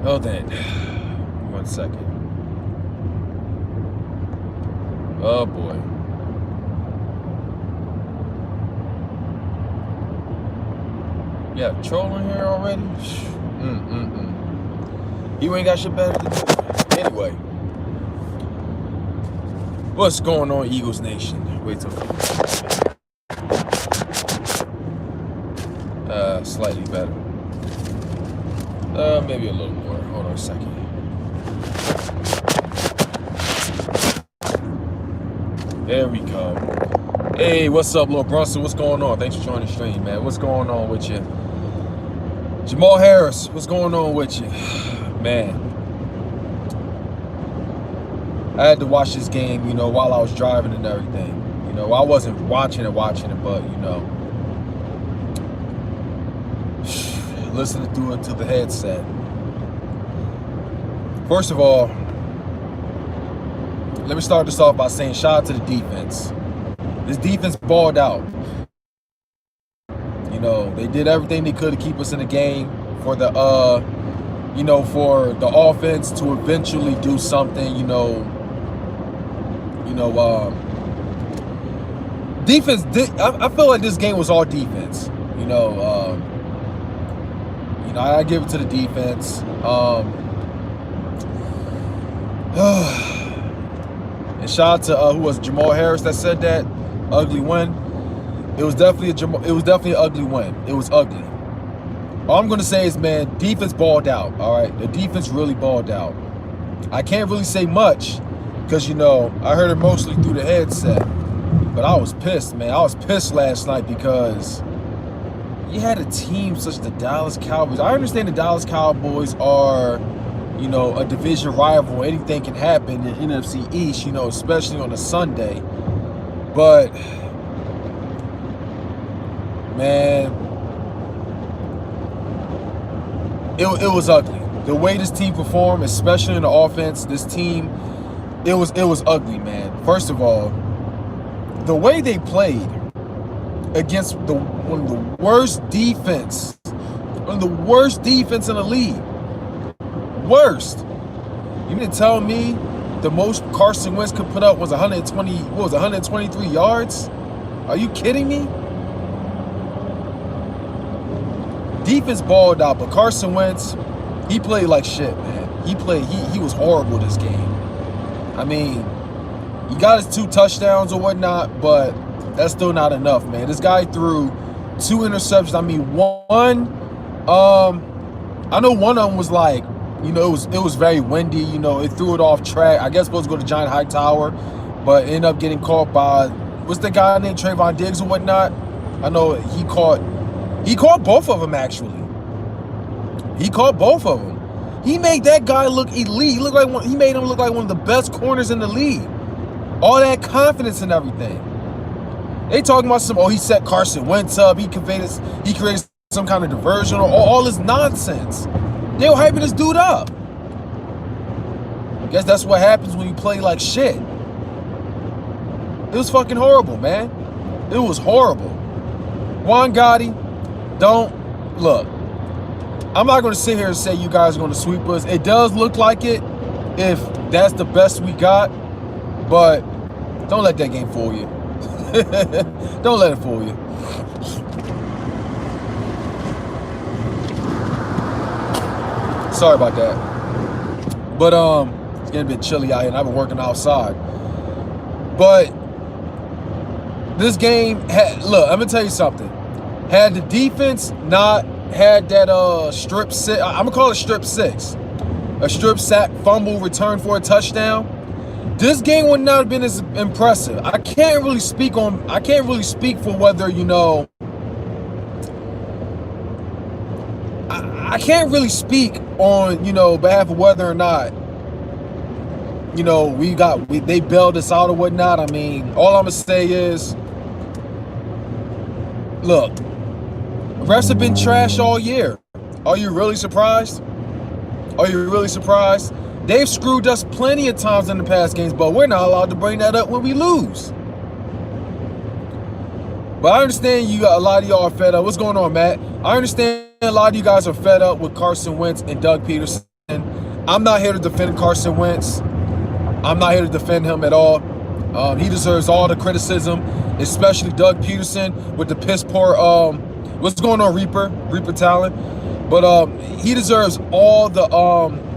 Oh, then. 1 second. Oh, boy. Yeah, trolling here already? You ain't got shit better to do. Anyway. What's going on, Eagles Nation? Wait till slightly better. Maybe a little more. Hold on a second. There we go. Hey, what's up, Lil Brunson? What's going on? Thanks for joining the stream, man. What's going on with you? Jamal Harris, what's going on with you? Man. I had to watch this game, while I was driving and everything. I wasn't watching it, but, listening through it to the headset. First of all, let me start this off by saying shout out to the defense. This defense balled out. They did everything they could to keep us in the game for the for the offense to eventually do something, defense I feel like this game was all defense. I give it to the defense. And shout out to who was Jamal Harris that said that ugly win. It was definitely an ugly win. It was ugly. All I'm gonna say is, man, defense balled out. All right, the defense really balled out. I can't really say much because I heard it mostly through the headset. But I was pissed, man. I was pissed last night because you had a team such as the Dallas Cowboys. I understand the Dallas Cowboys are, a division rival. Anything can happen in NFC East, especially on a Sunday. But, man, it was ugly. The way this team performed, especially in the offense, this team, it was ugly, man. First of all, the way they played against one of the worst defense in the league. Worst. You mean to tell me the most Carson Wentz could put up was 123 yards? Are you kidding me? Defense balled out, but Carson Wentz, he played like shit, man. He was horrible this game. I mean, he got his 2 touchdowns or whatnot, but that's still not enough, man. This guy threw 2 interceptions. I mean, one, I know one of them was like, it was very windy. It threw it off track. I guess supposed to go to Giant Hightower, but ended up getting caught by, what's the guy named Trayvon Diggs or whatnot? I know he caught both of them, actually. He caught both of them. He made that guy look elite. He made him look like one of the best corners in the league. All that confidence and everything. They talking about he set Carson Wentz up. He created some kind of diversion or all this nonsense. They were hyping this dude up. Guess that's what happens when you play like shit. It was fucking horrible, man. It was horrible. Juan Gotti, look. I'm not going to sit here and say you guys are going to sweep us. It does look like it if that's the best we got, but don't let that game fool you. Don't let it fool you. Sorry about that. But it's getting a bit chilly out here and I've been working outside. But this game look, I'm gonna tell you something. Had the defense not had that strip six, I'm gonna call it strip 6, a strip sack fumble return for a touchdown, this game would not have been as impressive. I can't really speak for whether, I can't really speak on, behalf of whether or not, they bailed us out or whatnot. I mean, all I'm gonna say is, look, refs have been trash all year. Are you really surprised? They've screwed us plenty of times in the past games, but we're not allowed to bring that up when we lose. But I understand a lot of y'all are fed up. What's going on, Matt? I understand a lot of you guys are fed up with Carson Wentz and Doug Peterson I'm not here to defend Carson Wentz. I'm not here to defend him at all. He deserves all the criticism, especially Doug Peterson with the piss poor. What's going on, Reaper talent? But he deserves all the.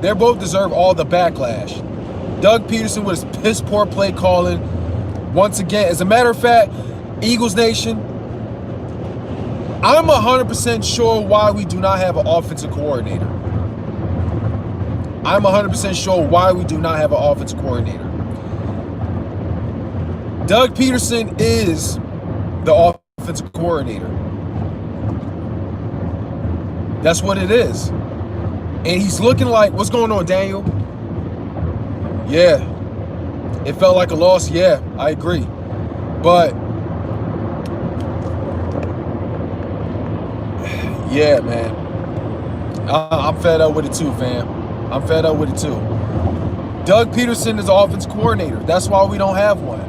They both deserve all the backlash. Doug Peterson with his piss poor play calling. Once again, as a matter of fact, Eagles Nation, I'm 100% sure why we do not have an offensive coordinator. I'm 100% sure why we do not have an offensive coordinator. Doug Peterson is the offensive coordinator. That's what it is. And he's looking like, what's going on, Daniel? Yeah. It felt like a loss. Yeah, I agree. But, yeah, man. I'm fed up with it too, fam. I'm fed up with it too. Doug Peterson is the offense coordinator. That's why we don't have one.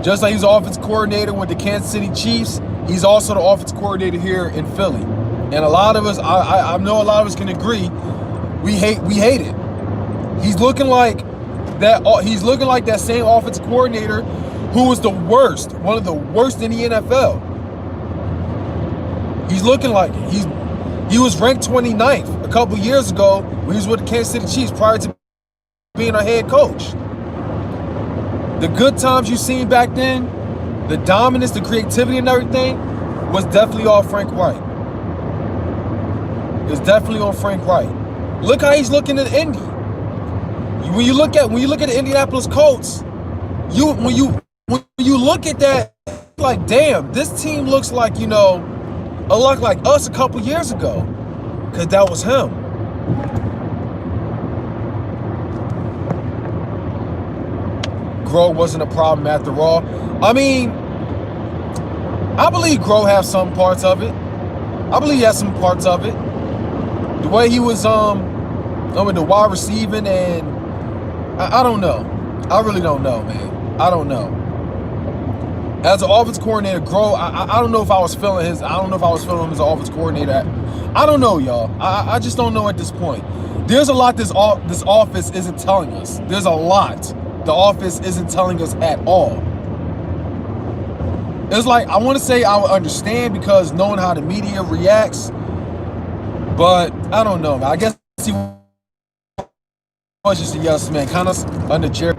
Just like he's the offense coordinator with the Kansas City Chiefs, he's also the offense coordinator here in Philly. And a lot of us, I know a lot of us can agree, we hate it. He's looking like that same offensive coordinator who was the worst, one of the worst in the NFL. He's looking like it. He was ranked 29th a couple years ago when he was with the Kansas City Chiefs prior to being our head coach. The good times you seen back then, the dominance, the creativity and everything, was definitely all Frank Wright. It was definitely on Frank Wright. Look how he's looking at Indy. When you look at the Indianapolis Colts, when you look at that, like, damn, this team looks like, a lot like us a couple years ago, because that was him. Grow wasn't a problem after all. I mean, I believe Grow has some parts of it. I believe he has some parts of it. The way he was with the wide receiving, and I don't know. I really don't know, man. I don't know. As an offense coordinator, Grow, I don't know if I was feeling him as an offense coordinator. I don't know, y'all. I just don't know at this point. There's a lot this office isn't telling us. There's a lot the office isn't telling us at all. It's like, I want to say I would understand because knowing how the media reacts, but I don't know, man. I guess he was just a yes man, kind of under Jerry.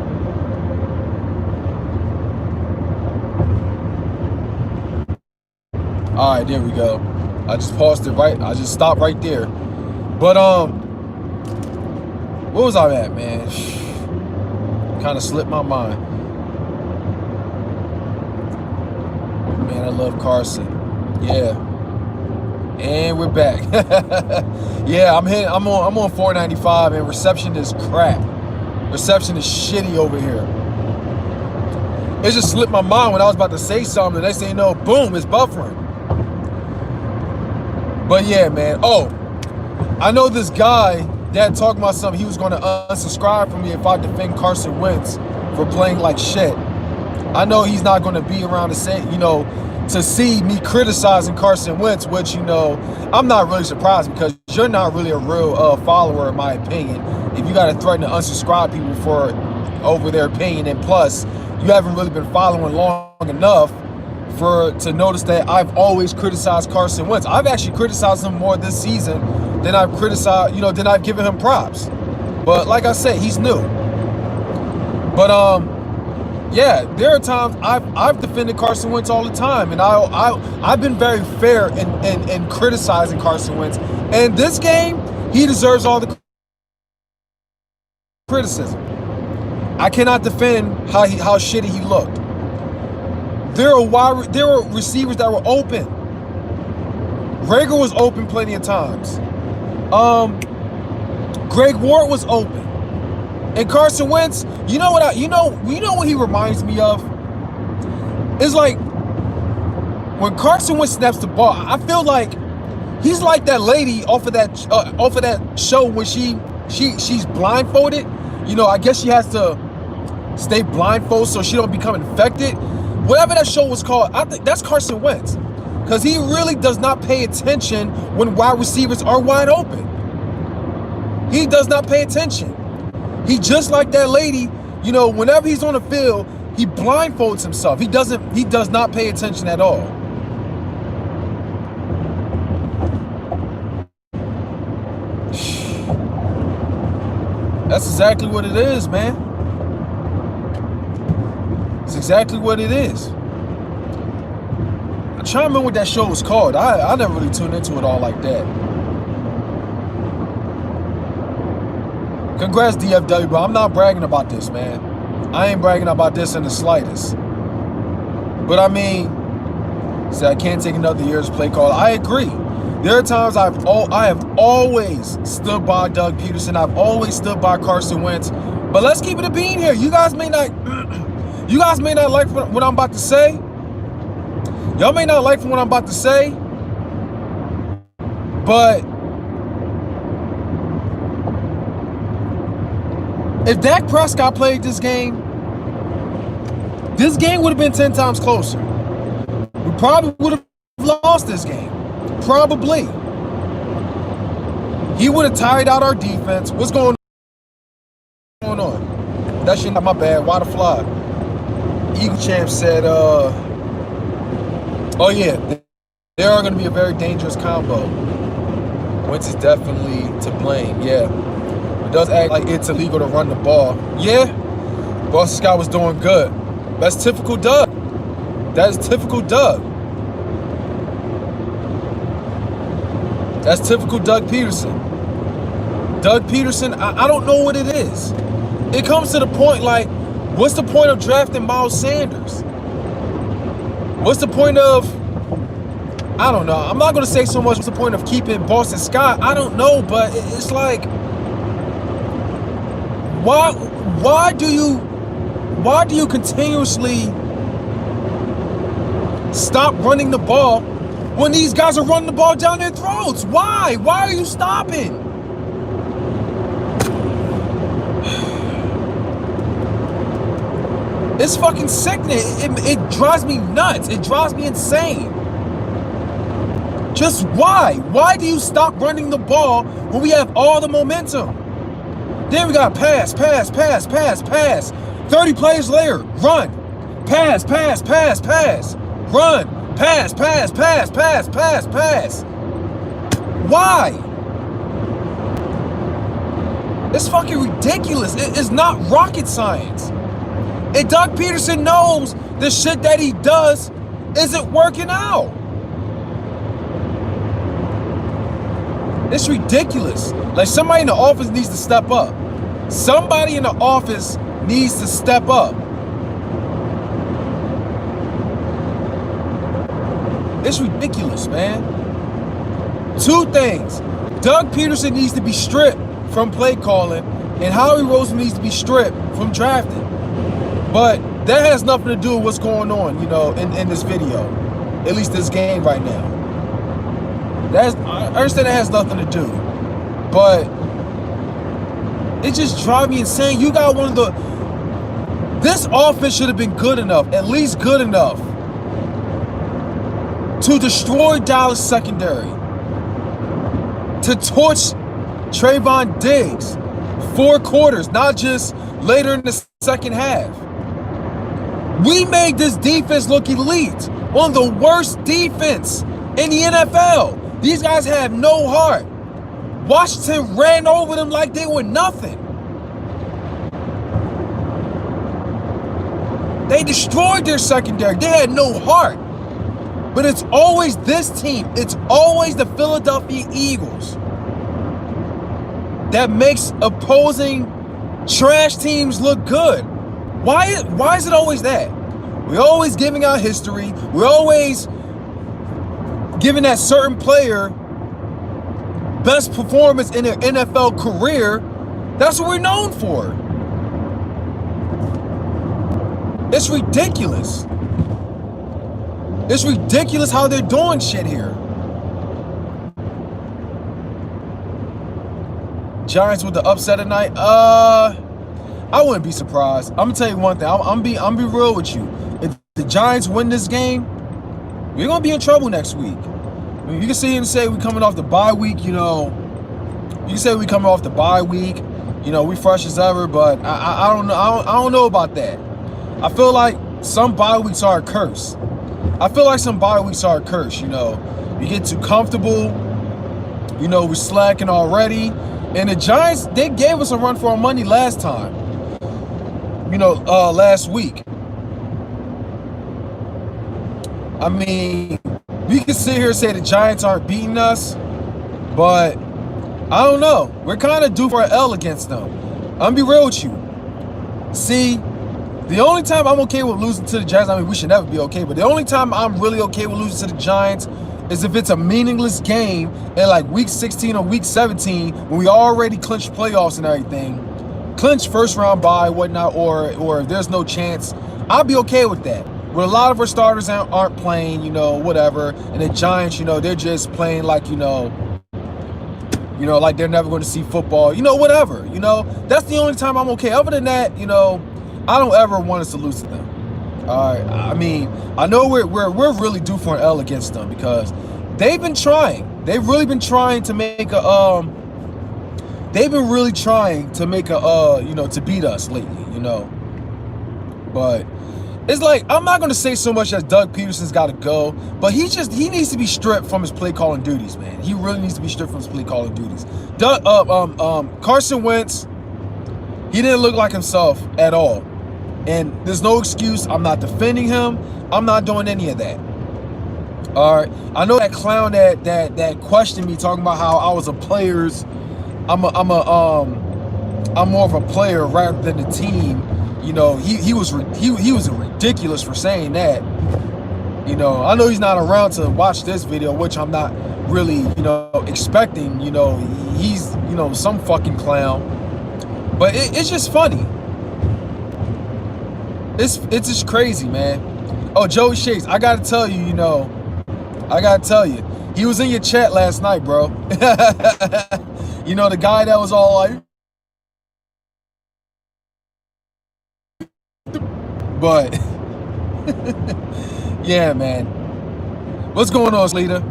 All right, there we go. I just paused it right. I just stopped right there. But what was I at, man? Kind of slipped my mind. Man, I love Carson. Yeah. And we're back. Yeah, I'm on 495, and reception is crap. Reception is shitty over here. It just slipped my mind when I was about to say something. They say no, boom, it's buffering. But yeah, man. Oh, I know this guy that talked about something. He was going to unsubscribe from me if I defend Carson Wentz for playing like shit. I know he's not going to be around to say, to see me criticizing Carson Wentz, which, I'm not really surprised because you're not really a real follower, in my opinion. If you got to threaten to unsubscribe people for over their opinion, and plus, you haven't really been following long enough to notice that I've always criticized Carson Wentz. I've actually criticized him more this season than I've criticized, than I've given him props. But like I said, he's new. But yeah, there are times I've defended Carson Wentz all the time, and I've been very fair in criticizing Carson Wentz. And this game, he deserves all the criticism. I cannot defend how shitty he looked. There were receivers that were open. Rager was open plenty of times. Greg Ward was open. And Carson Wentz, you know what he reminds me of? It's like when Carson Wentz snaps the ball, I feel like he's like that lady off of that show when she's blindfolded. I guess she has to stay blindfolded so she don't become infected. Whatever that show was called, I think that's Carson Wentz. Because he really does not pay attention when wide receivers are wide open. He does not pay attention. He just like that lady, you know, whenever he's on the field, he blindfolds himself. He does not pay attention at all. That's exactly what it is, man. It's exactly what it is. I'm trying to remember what that show was called. I never really tuned into it all like that. Congrats, DFW, bro. I'm not bragging about this, man. I ain't bragging about this in the slightest. But I mean, say I can't take another year's play call. I agree. There are times I have always stood by Doug Peterson. I've always stood by Carson Wentz. But let's keep it a bean here. You guys may not like what I'm about to say. Y'all may not like what I'm about to say. But if Dak Prescott played this game would have been 10 times closer. We probably would have lost this game. Probably. He would have tired out our defense. What's going on? That shit not my bad. Why the fly? Eagle Champ said, oh yeah, they are going to be a very dangerous combo. Wentz is definitely to blame. Yeah. It does act like it's illegal to run the ball. Yeah. Boston Scott was doing good. That's typical Doug. That's typical Doug. That's typical Doug Peterson. Doug Peterson, I don't know what it is. It comes to the point like, what's the point of drafting Miles Sanders? What's the point of, I don't know. I'm not going to say so much what's the point of keeping Boston Scott. I don't know, but it's like, why do you continuously stop running the ball when these guys are running the ball down their throats? Why? Why are you stopping? It's fucking sickening. It drives me nuts. It drives me insane. Just why? Why do you stop running the ball when we have all the momentum? Then we got pass. 30 plays later, run. Pass. Run. Pass. Why? It's fucking ridiculous. It's not rocket science. And Doug Peterson knows the shit that he does isn't working out. It's ridiculous. Like, somebody in the office needs to step up. Somebody in the office needs to step up. It's ridiculous, man. Two things. Doug Peterson needs to be stripped from play calling, and Howie Roseman needs to be stripped from drafting. But that has nothing to do with what's going on, you know, in this video. At least this game right now. I understand that has nothing to do. But it just drives me insane. You got one of the... This offense should have been good enough, at least good enough, to destroy Dallas secondary. To torch Trayvon Diggs 4 quarters, not just later in the second half. We made this defense look elite. One of the worst defense in the NFL. These guys have no heart. Washington ran over them like they were nothing. They destroyed their secondary. They had no heart. But it's always this team. It's always the Philadelphia Eagles that makes opposing trash teams look good. Why is it always that? We're always giving out history. We're always giving that certain player best performance in their NFL career. That's what we're known for. It's ridiculous. It's ridiculous how they're doing shit here. Giants with the upset tonight. I wouldn't be surprised. I'm gonna tell you one thing. I'm be real with you. If the Giants win this game, we're gonna be in trouble next week. I mean, you can sit here and say we're coming off the bye week, you know, You can say we coming off the bye week, you know, we fresh as ever, but I don't know. I don't know about that. I feel like some bye weeks are a curse. You know. You get too comfortable. You know, we're slacking already. And the Giants, they gave us a run for our money last time. You know, last week. I mean, we can sit here and say the Giants aren't beating us, but I don't know. We're kind of due for an L against them. I'm going to be real with you. See, the only time I'm okay with losing to the Giants, I mean, we should never be okay, but the only time I'm really okay with losing to the Giants is if it's a meaningless game in like week 16 or week 17 when we already clinched playoffs and everything, clinched first round bye, whatnot, or if there's no chance, I'll be okay with that. When a lot of our starters aren't playing, you know, whatever, and the Giants, you know, they're just playing like, you know, like they're never going to see football, you know, whatever, you know, that's the only time I'm okay. Other than that, you know, I don't ever want us to lose to them. All right, I mean, I know we're really due for an L against them because they've been trying. They've really been trying to make a you know, to beat us lately, you know. But it's like, I'm not going to say so much as Doug Peterson's got to go, but he needs to be stripped from his play calling duties, man. He really needs to be stripped from his play calling duties. Carson Wentz, he didn't look like himself at all. And there's no excuse. I'm not defending him. I'm not doing any of that. All right. I know that clown that questioned me talking about how I was a player's. I'm more of a player rather than the team. You know, he was ridiculous for saying that. You know, I know he's not around to watch this video, which I'm not really, you know, expecting. You know, he's, you know, some fucking clown. But it's just funny. It's just crazy, man. Oh, Joey Shakes, I gotta tell you, he was in your chat last night, bro. You know, the guy that was all like, but yeah, man. What's going on, Sleater?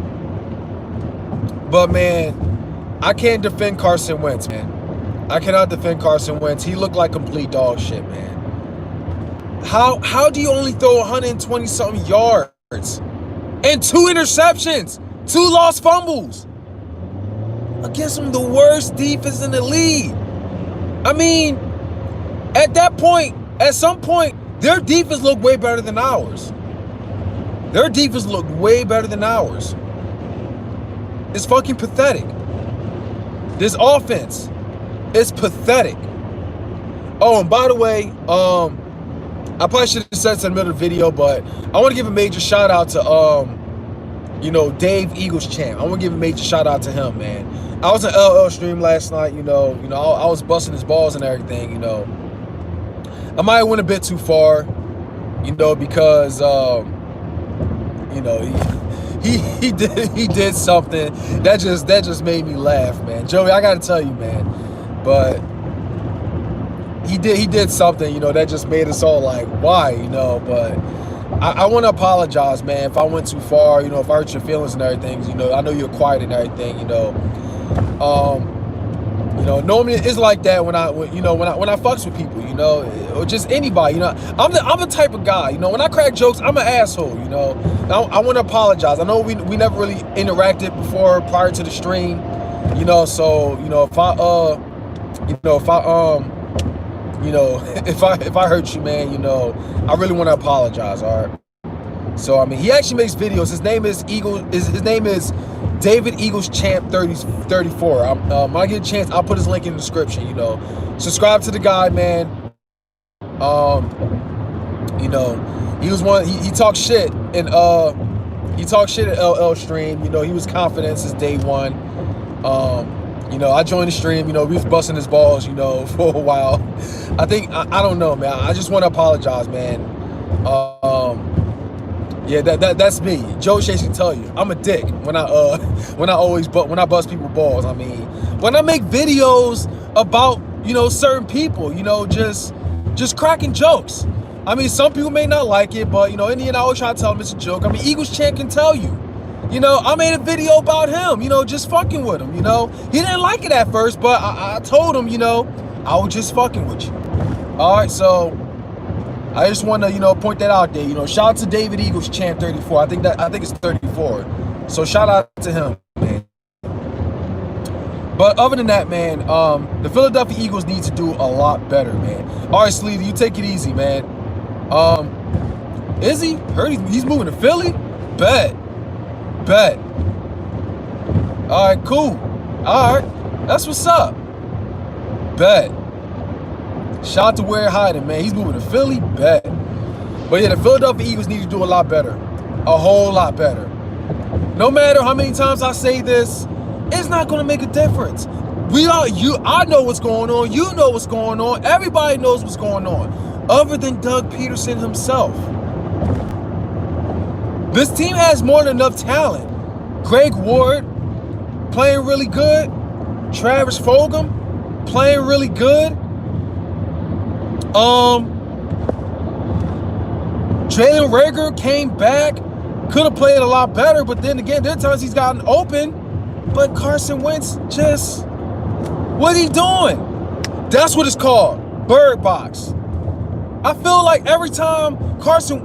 But man, I can't defend Carson Wentz, man. I cannot defend Carson Wentz. He looked like complete dog shit, man. How do you only throw 120-something yards and 2 interceptions, 2 lost fumbles against some of the worst defense in the league? I mean, at some point, their defense looked way better than ours. It's fucking pathetic. This offense is pathetic. Oh, and by the way, I probably should have said this in the middle of the video, but I want to give a major shout out to, you know, Dave Eagles Champ. I want to give a major shout out to him, man. I was on LL stream last night, you know, I was busting his balls and everything, you know. I might have went a bit too far, you know, because, you know, he did something that just made me laugh, man. Joey, I gotta tell you, man, but he did something, you know, that just made us all like, why, you know. But I want to apologize, man, if I went too far, you know, if I hurt your feelings and everything, you know. I know you're quiet and everything, you know. You know, normally it's like that when I fucks with people, you know, or just anybody, you know. I'm the type of guy, you know, when I crack jokes, I'm an asshole, you know. I want to apologize. I know we never really interacted before prior to the stream, you know. So, you know, if I hurt you, man, you know, I really want to apologize, all right? So, I mean, he actually makes videos. His name is David Eagles Champ 34. When I get a chance, I'll put his link in the description, you know. Subscribe to the guy, man. You know, he was he talked shit and he talked shit at LL stream, you know. He was confident since day one. You know, I joined the stream, you know, we was busting his balls, you know, for a while. I think, I don't know, man. I just want to apologize, man. Yeah, that's me. Joe Shea can tell you, I'm a dick when I bust people's balls. I mean, when I make videos about, you know, certain people, you know, just cracking jokes. I mean, some people may not like it, but, you know, in the end, I always try to tell them it's a joke. I mean, Eagles Champ can tell you. You know, I made a video about him, you know, just fucking with him, you know. He didn't like it at first, but I told him, you know, I was just fucking with you. All right, so I just want to, you know, point that out there. You know, shout out to David Eagles Champ 34. I think it's 34. So shout out to him, man. But other than that, man, the Philadelphia Eagles need to do a lot better, man. All right, Sleevey, you take it easy, man. Is he? Heard he's moving to Philly? Bet. All right, cool. All right, that's what's up. Bet. Shout out to Ware Hyden, man. He's moving to Philly. Bet. But yeah, the Philadelphia Eagles need to do a lot better. A whole lot better. No matter how many times I say this, it's not going to make a difference. I know what's going on. You know what's going on. Everybody knows what's going on. Other than Doug Peterson himself. This team has more than enough talent. Greg Ward playing really good. Travis Fulgham playing really good. Jalen Reagor came back. Could have played a lot better, but then again, there are times he's gotten open. But Carson Wentz just, what he doing? That's what it's called, bird box. I feel like every time Carson,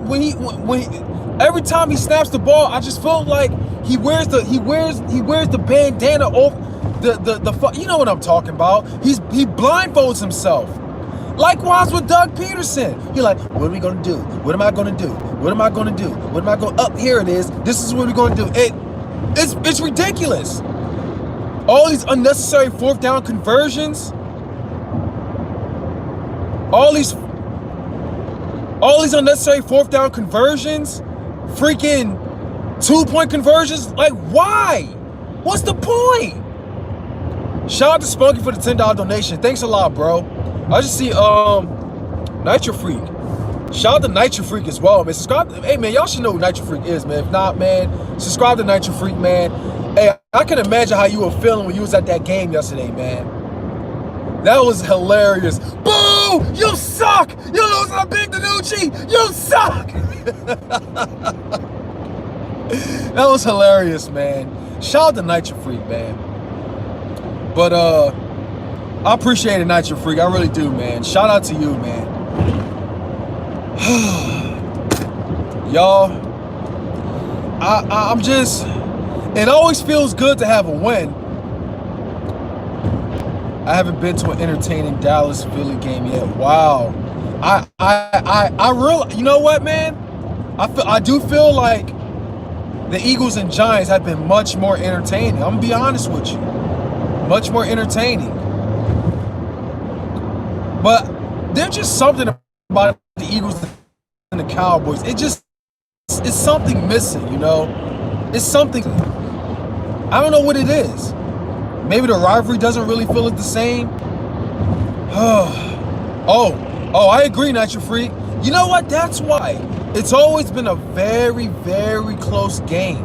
every time he snaps the ball, I just feel like he wears the bandana over the you know what I'm talking about. He blindfolds himself. Likewise with Doug Peterson. You're like, what are we gonna do? What am I gonna do? What am I gonna do? What am I going? Up here it is. This is what we're gonna do. It's ridiculous. All these unnecessary fourth down conversions. All these unnecessary fourth down conversions. Freaking 2-point conversions. Like, why? What's the point? Shout out to Spunky for the $10 donation. Thanks a lot, bro. I just see Nitro Freak. Shout out to Nitro Freak as well, man. Subscribe. Hey, man, y'all should know who Nitro Freak is, man. If not, man, subscribe to Nitro Freak, man. Hey, I can imagine how you were feeling when you was at that game yesterday, man. That was hilarious. Boo! You suck! You losing to Big Danucci! You suck! That was hilarious, man. Shout out to Nitro Freak, man. But I appreciate it, Nitro Freak. I really do, man. Shout out to you, man. Y'all, I'm just, it always feels good to have a win. I haven't been to an entertaining Dallas Philly game yet. Wow. I really, you know what, man? I do feel like the Eagles and Giants have been much more entertaining. I'm gonna be honest with you. Much more entertaining. But there's just something about the Eagles and the Cowboys. It's something missing, you know? It's something, I don't know what it is. Maybe the rivalry doesn't really feel it the same. Oh, I agree, Nitro Freak. You know what? That's why. It's always been a very, very close game.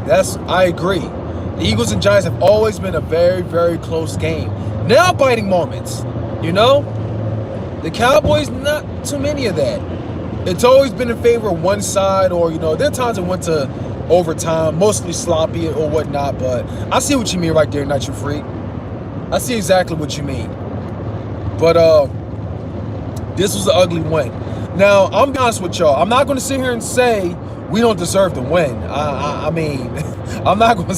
I agree. The Eagles and Giants have always been a very, very close game. Now biting moments, you know? The Cowboys, not too many of that. It's always been in favor of one side, or, you know, there are times it went to overtime, mostly sloppy or whatnot, but I see what you mean right there, Nitro Freak. I see exactly what you mean. But this was an ugly win. Now, I'm be honest with y'all. I'm not going to sit here and say we don't deserve to win. I mean, I'm not going to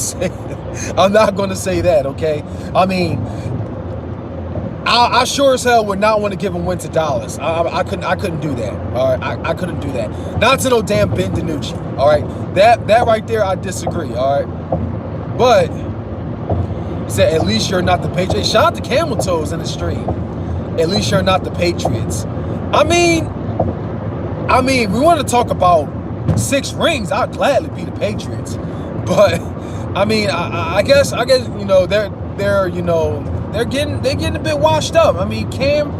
say that, okay? I mean, I sure as hell would not want to give a win to Dallas. I couldn't do that. All right, I couldn't do that. Not to no damn Ben DiNucci. All right, that right there, I disagree. All right, but said at least you're not the Patriots. Shout out to Camel Toes in the stream. At least you're not the Patriots. I mean, we want to talk about 6 rings. I'd gladly be the Patriots, but I mean, I guess you know they're getting a bit washed up. I mean, Cam,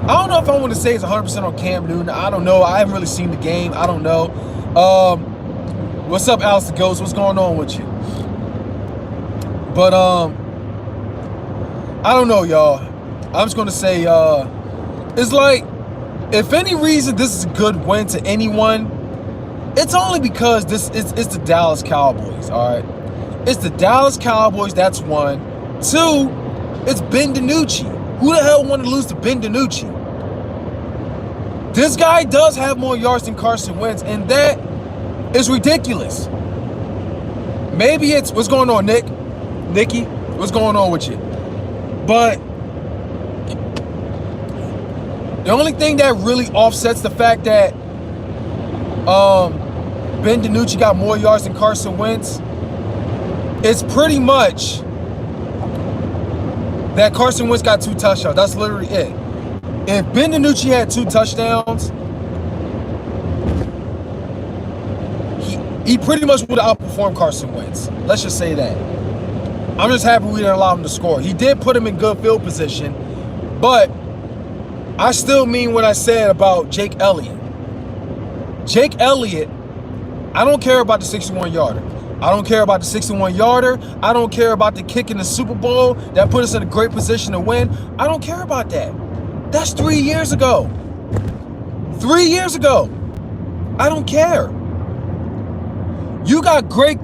I don't know if I want to say it's 100% on Cam Newton. I don't know. I haven't really seen the game. I don't know. What's up, Alice the Ghost? What's going on with you? But I don't know, y'all. I'm just gonna say, it's like, if any reason this is a good win to anyone, It's only because it's the Dallas Cowboys, all right? It's the Dallas Cowboys, that's one. Two, it's Ben DiNucci. Who the hell wanted to lose to Ben DiNucci? This guy does have more yards than Carson Wentz, and that is ridiculous. Maybe it's, what's going on, Nikki? What's going on with you? But the only thing that really offsets the fact that Ben DiNucci got more yards than Carson Wentz is pretty much that Carson Wentz got 2 touchdowns. That's literally it. If Ben DiNucci had 2 touchdowns, he pretty much would have outperformed Carson Wentz. Let's just say that. I'm just happy we didn't allow him to score. He did put him in good field position, but I still mean what I said about Jake Elliott. Jake Elliott, I don't care about the 61-yarder. I don't care about the 61-yarder. I don't care about the kick in the Super Bowl that put us in a great position to win. I don't care about that. That's 3 years ago. 3 years ago. I don't care. You got great.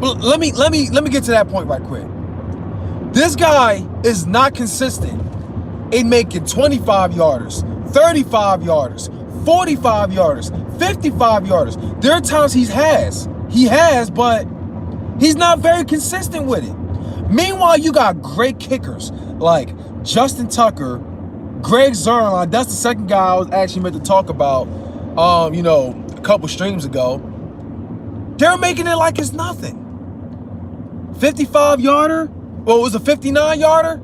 Well, let me get to that point right quick. This guy is not consistent in making 25-yarders, 35-yarders, 45-yarders, 55-yarders. There are times he has, but he's not very consistent with it. Meanwhile, you got great kickers like Justin Tucker, Greg Zuerlein. That's the second guy I was actually meant to talk about, a couple streams ago. They're making it like it's nothing. 55-yarder? Well, it was a 59-yarder.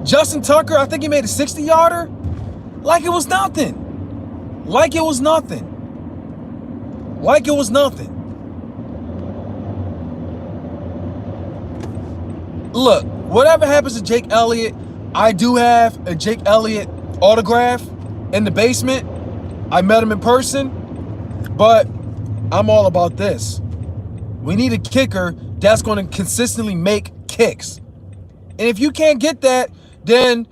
Justin Tucker, I think he made a 60-yarder. Like it was nothing. Like it was nothing. Like it was nothing. Look, whatever happens to Jake Elliott, I do have a Jake Elliott autograph in the basement. I met him in person, but I'm all about this. We need a kicker that's going to consistently make kicks. And if you can't get that, then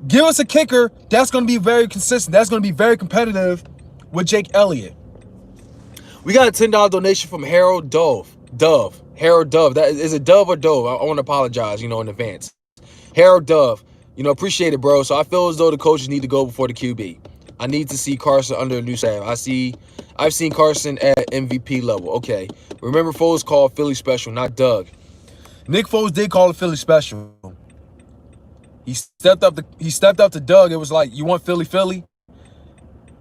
give us a kicker that's going to be very consistent. That's going to be very competitive with Jake Elliott. We got a $10 donation from Harold Dove. Harold Dove. That is it, Dove or Dove? I want to apologize, in advance. Harold Dove. Appreciate it, bro. So I feel as though the coaches need to go before the QB. I need to see Carson under a new staff. I've seen Carson at MVP level. Okay. Remember, Foles called Philly special, not Doug. Nick Foles did call it Philly special. He stepped up to Doug. It was like, you want Philly?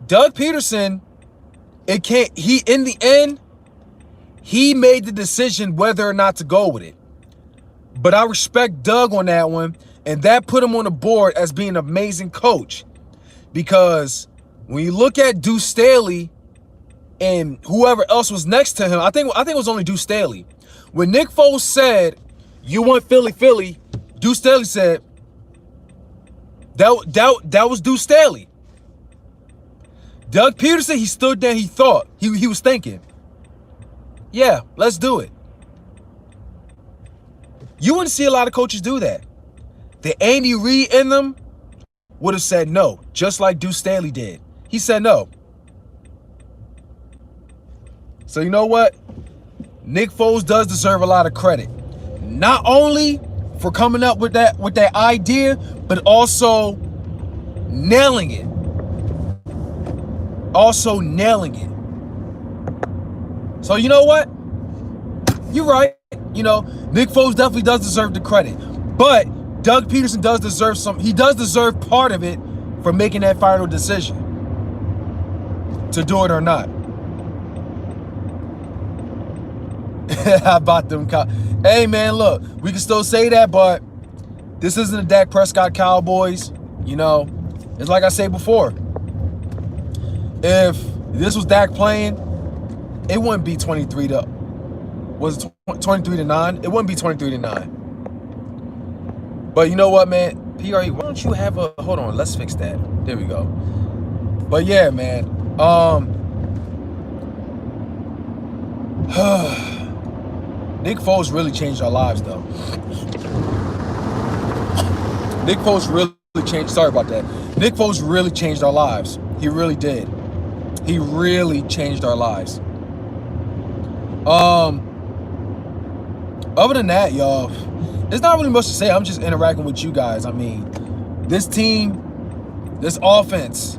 Doug Peterson, in the end, he made the decision whether or not to go with it. But I respect Doug on that one, and that put him on the board as being an amazing coach. Because when you look at Deuce Staley and whoever else was next to him, I think it was only Deuce Staley. When Nick Foles said, you want Philly, Deuce Staley said, that was Deuce Staley. Doug Peterson, he stood there, he thought, he was thinking, yeah, let's do it. You wouldn't see a lot of coaches do that. The Andy Reid in them would have said no, just like Deuce Staley did. He said no. So you know what? Nick Foles does deserve a lot of credit. Not only for coming up with that idea, but also nailing it. So you know what? You're right. Nick Foles definitely does deserve the credit. But Doug Peterson does deserve he does deserve part of it for making that final decision to do it or not. How about them? Hey, man, look, we can still say that, but this isn't the Dak Prescott Cowboys. It's like I said before. If this was Dak playing, it wouldn't be 23 to 9. It wouldn't be 23-9. But you know what, man? PRE, why don't you have a... Hold on, let's fix that. There we go. But yeah, man. Nick Foles really changed our lives, though. Nick Foles really changed. Sorry about that. Nick Foles really changed our lives. He really did. He really changed our lives. Other than that, y'all, there's not really much to say. I'm just interacting with you guys. I mean, this team, this offense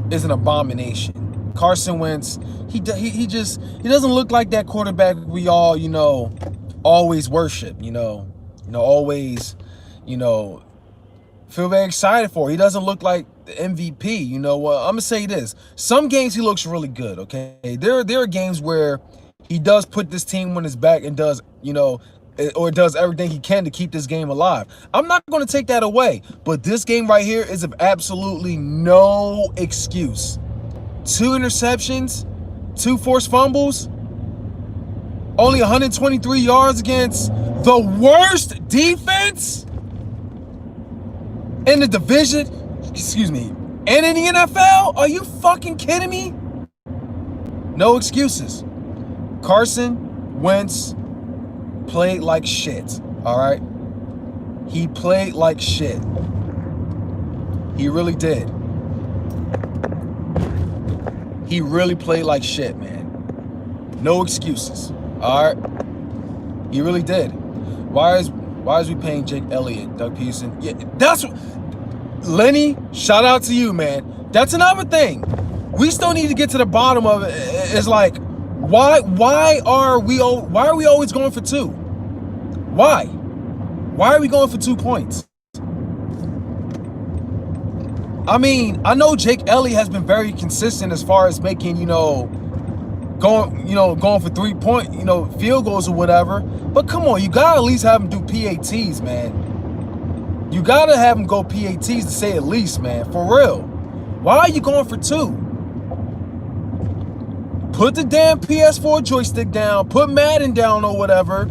is an abomination. Carson Wentz, he doesn't look like that quarterback we all, always worship, always, feel very excited for. He doesn't look like the MVP. I'm gonna say this. Some games he looks really good, okay? There are games where he does put this team on his back and does, or does everything he can to keep this game alive. I'm not going to take that away, but this game right here is of absolutely no excuse. 2 interceptions, 2 forced fumbles, only 123 yards against the worst defense in the division, and in the NFL? Are you fucking kidding me? No excuses. Carson Wentz played like shit, all right? He played like shit. He really did. He really played like shit, man. No excuses, all right? He really did. Why is we paying Jake Elliott, Doug Peterson? Yeah, that's what, Lenny, shout out to you, man. That's another thing. We still need to get to the bottom of it. It's like, why are we always going for 2? Why? Why are we going for 2 points? I mean, I know Jake Elliott has been very consistent as far as making, going for 3-point, field goals or whatever. But come on, you gotta at least have him do PATs, man. You gotta have him go PATs to say at least, man. For real. Why are you going for 2? Put the damn PS4 joystick down. Put Madden down or whatever.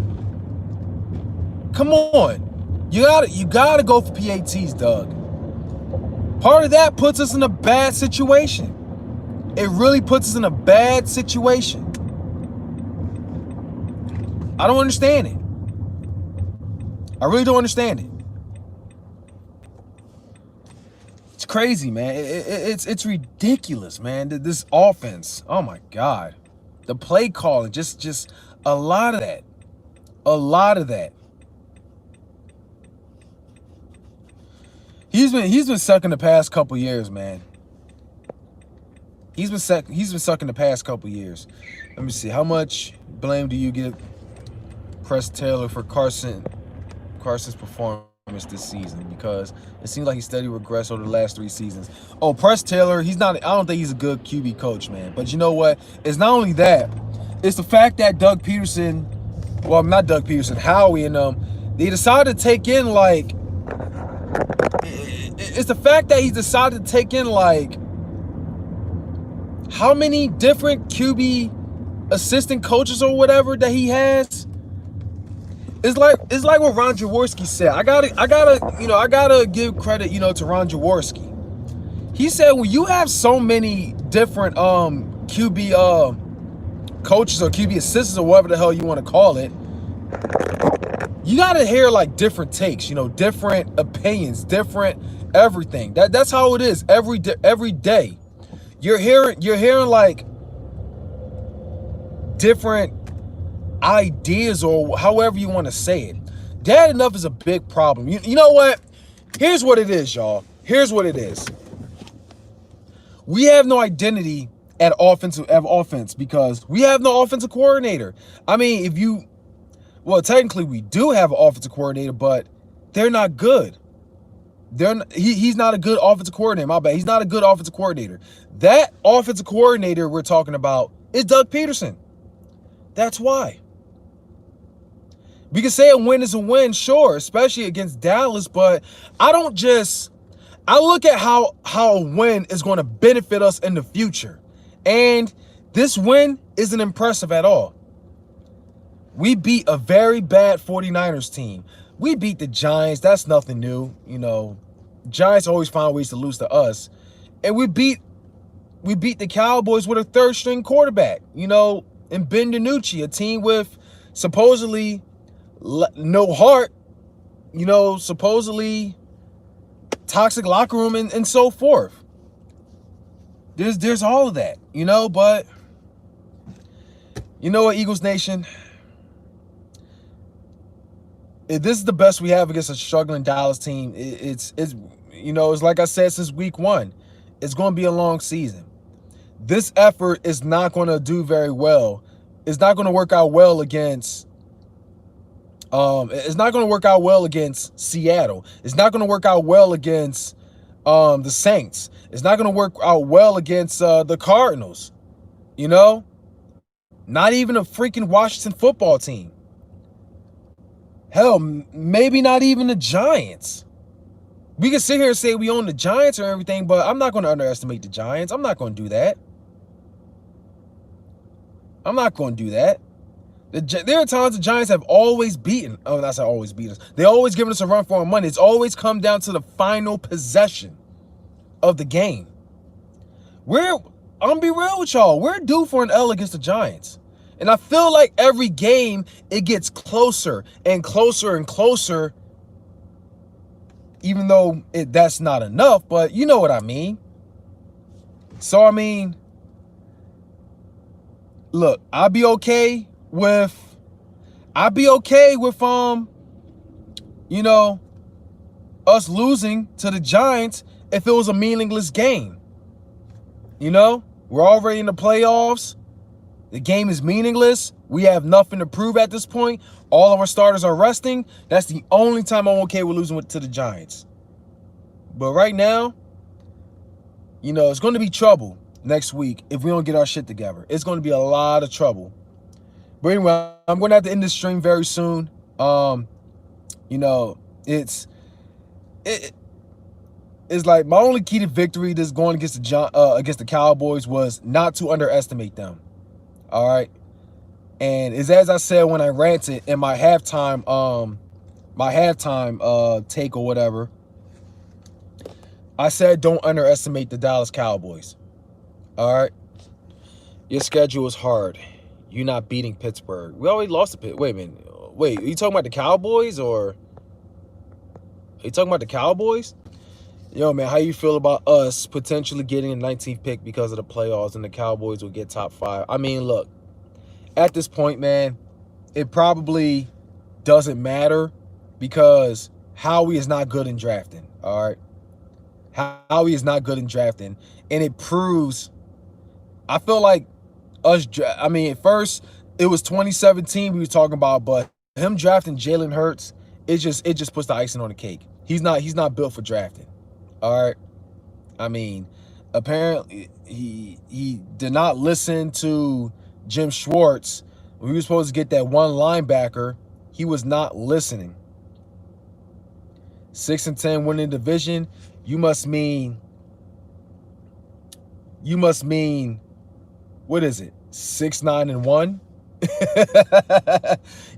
Come on. You gotta go for PATs, Doug. Part of that puts us in a bad situation. It really puts us in a bad situation. I don't understand it. I really don't understand it. It's crazy, man. It's ridiculous, man. This offense. Oh my God. The play calling, just a lot of that. A lot of that. He's been sucking the past couple years, man. He's been sucking the past couple years. Let me see. How much blame do you give Press Taylor for Carson's performance this season? Because it seems like he steady regressed over the last 3 seasons. Oh, Press Taylor, I don't think he's a good QB coach, man. But you know what? It's not only that. It's the fact that Doug Peterson, well, not Doug Peterson, Howie and they decided to take in like, it's the fact that he decided to take in like, how many different QB assistant coaches or whatever that he has. It's like what Ron Jaworski said. I gotta give credit, to Ron Jaworski. He said when you have so many different QB coaches or QB assistants or whatever the hell you want to call it, you gotta hear like different takes, different opinions, different everything. That's how it is every day. You're hearing like different ideas or however you want to say it. That enough is a big problem. You know what? Here's what it is, y'all. Here's what it is. We have no identity at offense because we have no offensive coordinator. I mean, technically we do have an offensive coordinator, but they're not good. He's not a good offensive coordinator. My bad. He's not a good offensive coordinator. That offensive coordinator we're talking about is Doug Peterson. That's why. We can say a win is a win, sure, especially against Dallas, but I look at how a win is going to benefit us in the future. And this win isn't impressive at all. We beat a very bad 49ers team. We beat the Giants. That's nothing new. Giants always find ways to lose to us. And we beat the Cowboys with a 3rd-string quarterback, and Ben DiNucci, a team with supposedly no heart, supposedly toxic locker room and so forth. There's all of that, you know, but you know what, Eagles Nation? If this is the best we have against a struggling Dallas team, it's you know, it's like I said since week 1, it's going to be a long season. This effort is not going to do very well. It's not going to work out well against it's not going to work out well against Seattle. It's not going to work out well against the Saints. It's not going to work out well against the Cardinals. You know? Not even a freaking Washington football team. Hell, maybe not even the Giants. We can sit here and say we own the Giants or everything, but I'm not going to underestimate the Giants. I'm not going to do that. I'm not going to do that. There are times the Giants have always beaten. Oh, that's not always beaten us. They always given us a run for our money. It's always come down to the final possession of the game. I'm going to be real with y'all. We're due for an L against the Giants. And I feel like every game, it gets closer and closer and closer. Even though that's not enough, but you know what I mean. So, I mean, look, I'd be okay with you know, us losing to the Giants if it was a meaningless game. You know, we're already in the playoffs. The game is meaningless. We have nothing to prove at this point. All of our starters are resting. That's the only time I'm okay with losing to the Giants. But right now, you know, it's going to be trouble next week if we don't get our shit together. It's going to be a lot of trouble. But anyway, I'm going to have to end this stream very soon. You know, it's like my only key to victory this going against the Cowboys was not to underestimate them. All right. And it's as I said when I ranted in my halftime take or whatever. I said don't underestimate the Dallas Cowboys. All right. Your schedule is hard. You're not beating Pittsburgh. We already lost to Pitt. Wait a minute. Wait, are you talking about the Cowboys or are you talking about the Cowboys? Yo, man, how you feel about us potentially getting a 19th pick because of the playoffs and the Cowboys will get top 5? I mean, look, at this point, man, it probably doesn't matter because Howie is not good in drafting, all right? Howie is not good in drafting, and it proves, I feel like us, I mean, at first, it was 2017 we were talking about, but him drafting Jalen Hurts, it just puts the icing on the cake. He's not built for drafting. All right. I mean, apparently he did not listen to Jim Schwartz. When we were supposed to get that one linebacker, he was not listening. 6-10 winning division. You must mean, what is it? 6-9-1?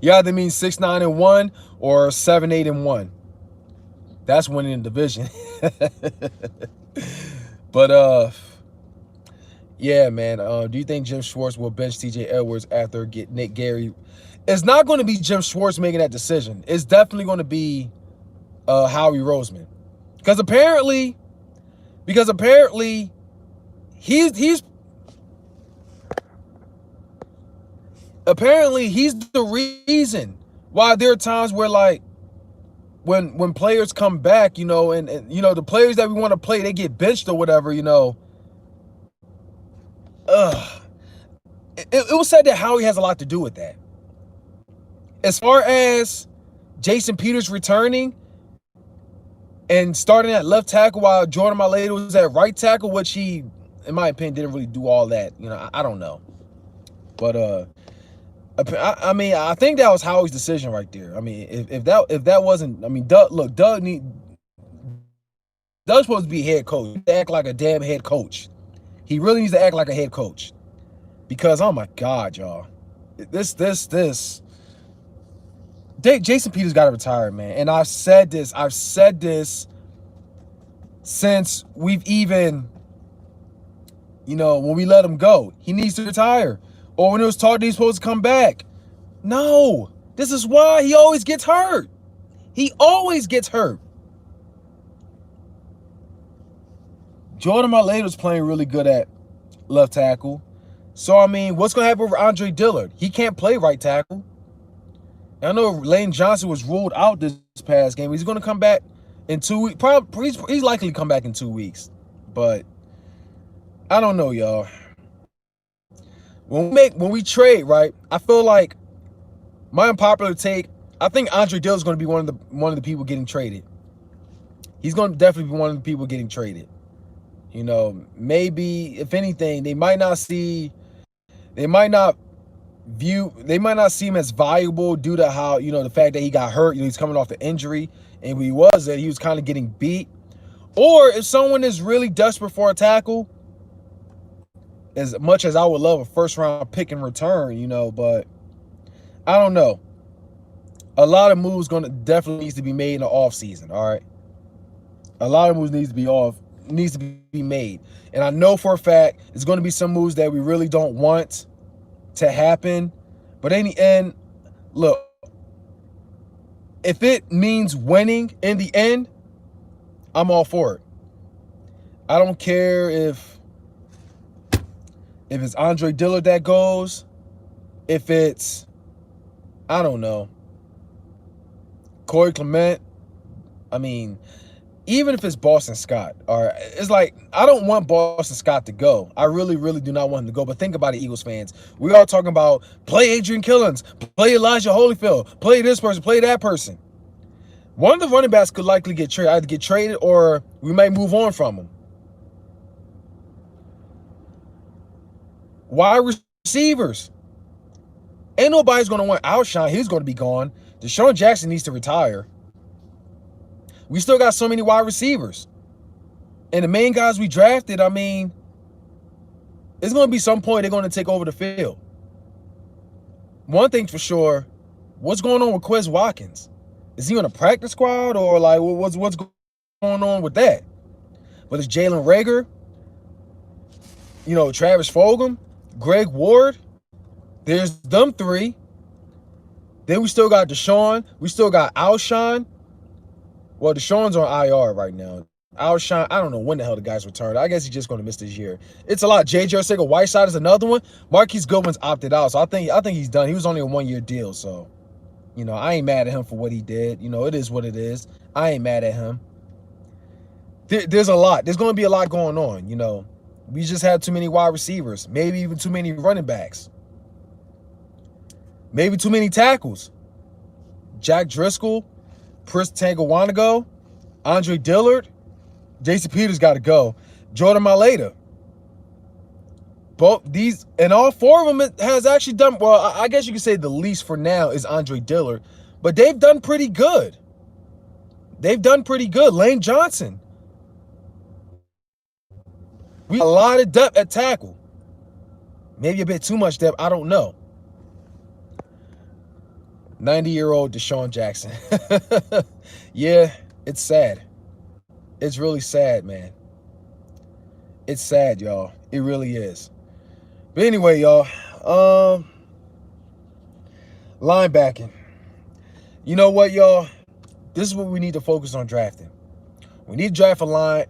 You either mean 6-9-1 or 7-8-1. That's winning the division. But yeah, man. Do you think Jim Schwartz will bench TJ Edwards after get Nick Gary? It's not going to be Jim Schwartz making that decision. It's definitely going to be Howie Roseman. Because apparently he's the reason why there are times where, like, when players come back, you know, and you know, the players that we want to play, they get benched or whatever, you know. It was said that Howie has a lot to do with that. As far as Jason Peters returning and starting at left tackle while Jordan Mailata was at right tackle, which he, in my opinion, didn't really do all that. You know, I don't know. But I mean, I think that was Howie's decision right there. I mean, if that wasn't, I mean, Doug's supposed to be head coach. He needs to act like a damn head coach. He really needs to act like a head coach. Because, oh my God, y'all. Jason Peters got to retire, man. And I've said this since we've even, you know, when we let him go. He needs to retire. Or when it was talked he's supposed to come back. No. This is why he always gets hurt. He always gets hurt. Jordan Mailata's playing really good at left tackle. So, I mean, what's going to happen with Andre Dillard? He can't play right tackle. I know Lane Johnson was ruled out this past game. He's going to come back in 2 weeks. Probably, he's likely to come back in 2 weeks. But I don't know, y'all. When we trade, right, I feel like my unpopular take, I think Andre Dillard's going to be one of the people getting traded. He's going to definitely be one of the people getting traded. You know, maybe, if anything, they might not see him as valuable due to how, you know, the fact that he got hurt. You know, he's coming off the injury, and when he was kind of getting beat. Or if someone is really desperate for a tackle, as much as I would love a first-round pick in return, you know, but I don't know. A lot of moves definitely needs to be made in the offseason, all right? A lot of moves needs to be made. And I know for a fact it's going to be some moves that we really don't want to happen. But in the end, look, if it means winning in the end, I'm all for it. I don't care if it's Andre Dillard that goes, if it's, I don't know, Corey Clement. I mean, even if it's Boston Scott, all right, it's like, I don't want Boston Scott to go. I really, really do not want him to go. But think about it, Eagles fans. We are talking about play Adrian Killins, play Elijah Holyfield, play this person, play that person. One of the running backs could likely either get traded or we might move on from him. Wide receivers. Ain't nobody's going to want Alshon. He's going to be gone. Deshaun Jackson needs to retire. We still got so many wide receivers. And the main guys we drafted, I mean, it's going to be some point they're going to take over the field. One thing's for sure, what's going on with Quez Watkins? Is he on a practice squad, or like what's going on with that? But it's Jalen Reagor, you know, Travis Fulgham, Greg Ward. There's them three. Then we still got Deshaun. We still got Alshon. Well, Deshaun's on IR right now. Alshon, I don't know when the hell the guy's returned. I guess he's just going to miss this year. It's a lot. J.J. Arcega-Whiteside is another one. Marquise Goodwin's opted out, so I think he's done. He was only a 1-year deal, so, you know, I ain't mad at him for what he did. You know, it is what it is. I ain't mad at him. There's a lot. There's going to be a lot going on, you know. We just had too many wide receivers. Maybe even too many running backs. Maybe too many tackles. Jack Driscoll, Pris Tangawanago, Andre Dillard, J.C. Peters got to go. Jordan Mailata. Both these, and all four of them has actually done, well, I guess you could say the least for now is Andre Dillard, but they've done pretty good. They've done pretty good. Lane Johnson. We have a lot of depth at tackle. Maybe a bit too much depth. I don't know. 90-year-old Deshaun Jackson. Yeah, it's sad. It's really sad, man. It's sad, y'all. It really is. But anyway, y'all. Linebacking. You know what, y'all? This is what we need to focus on drafting. We need to draft a line.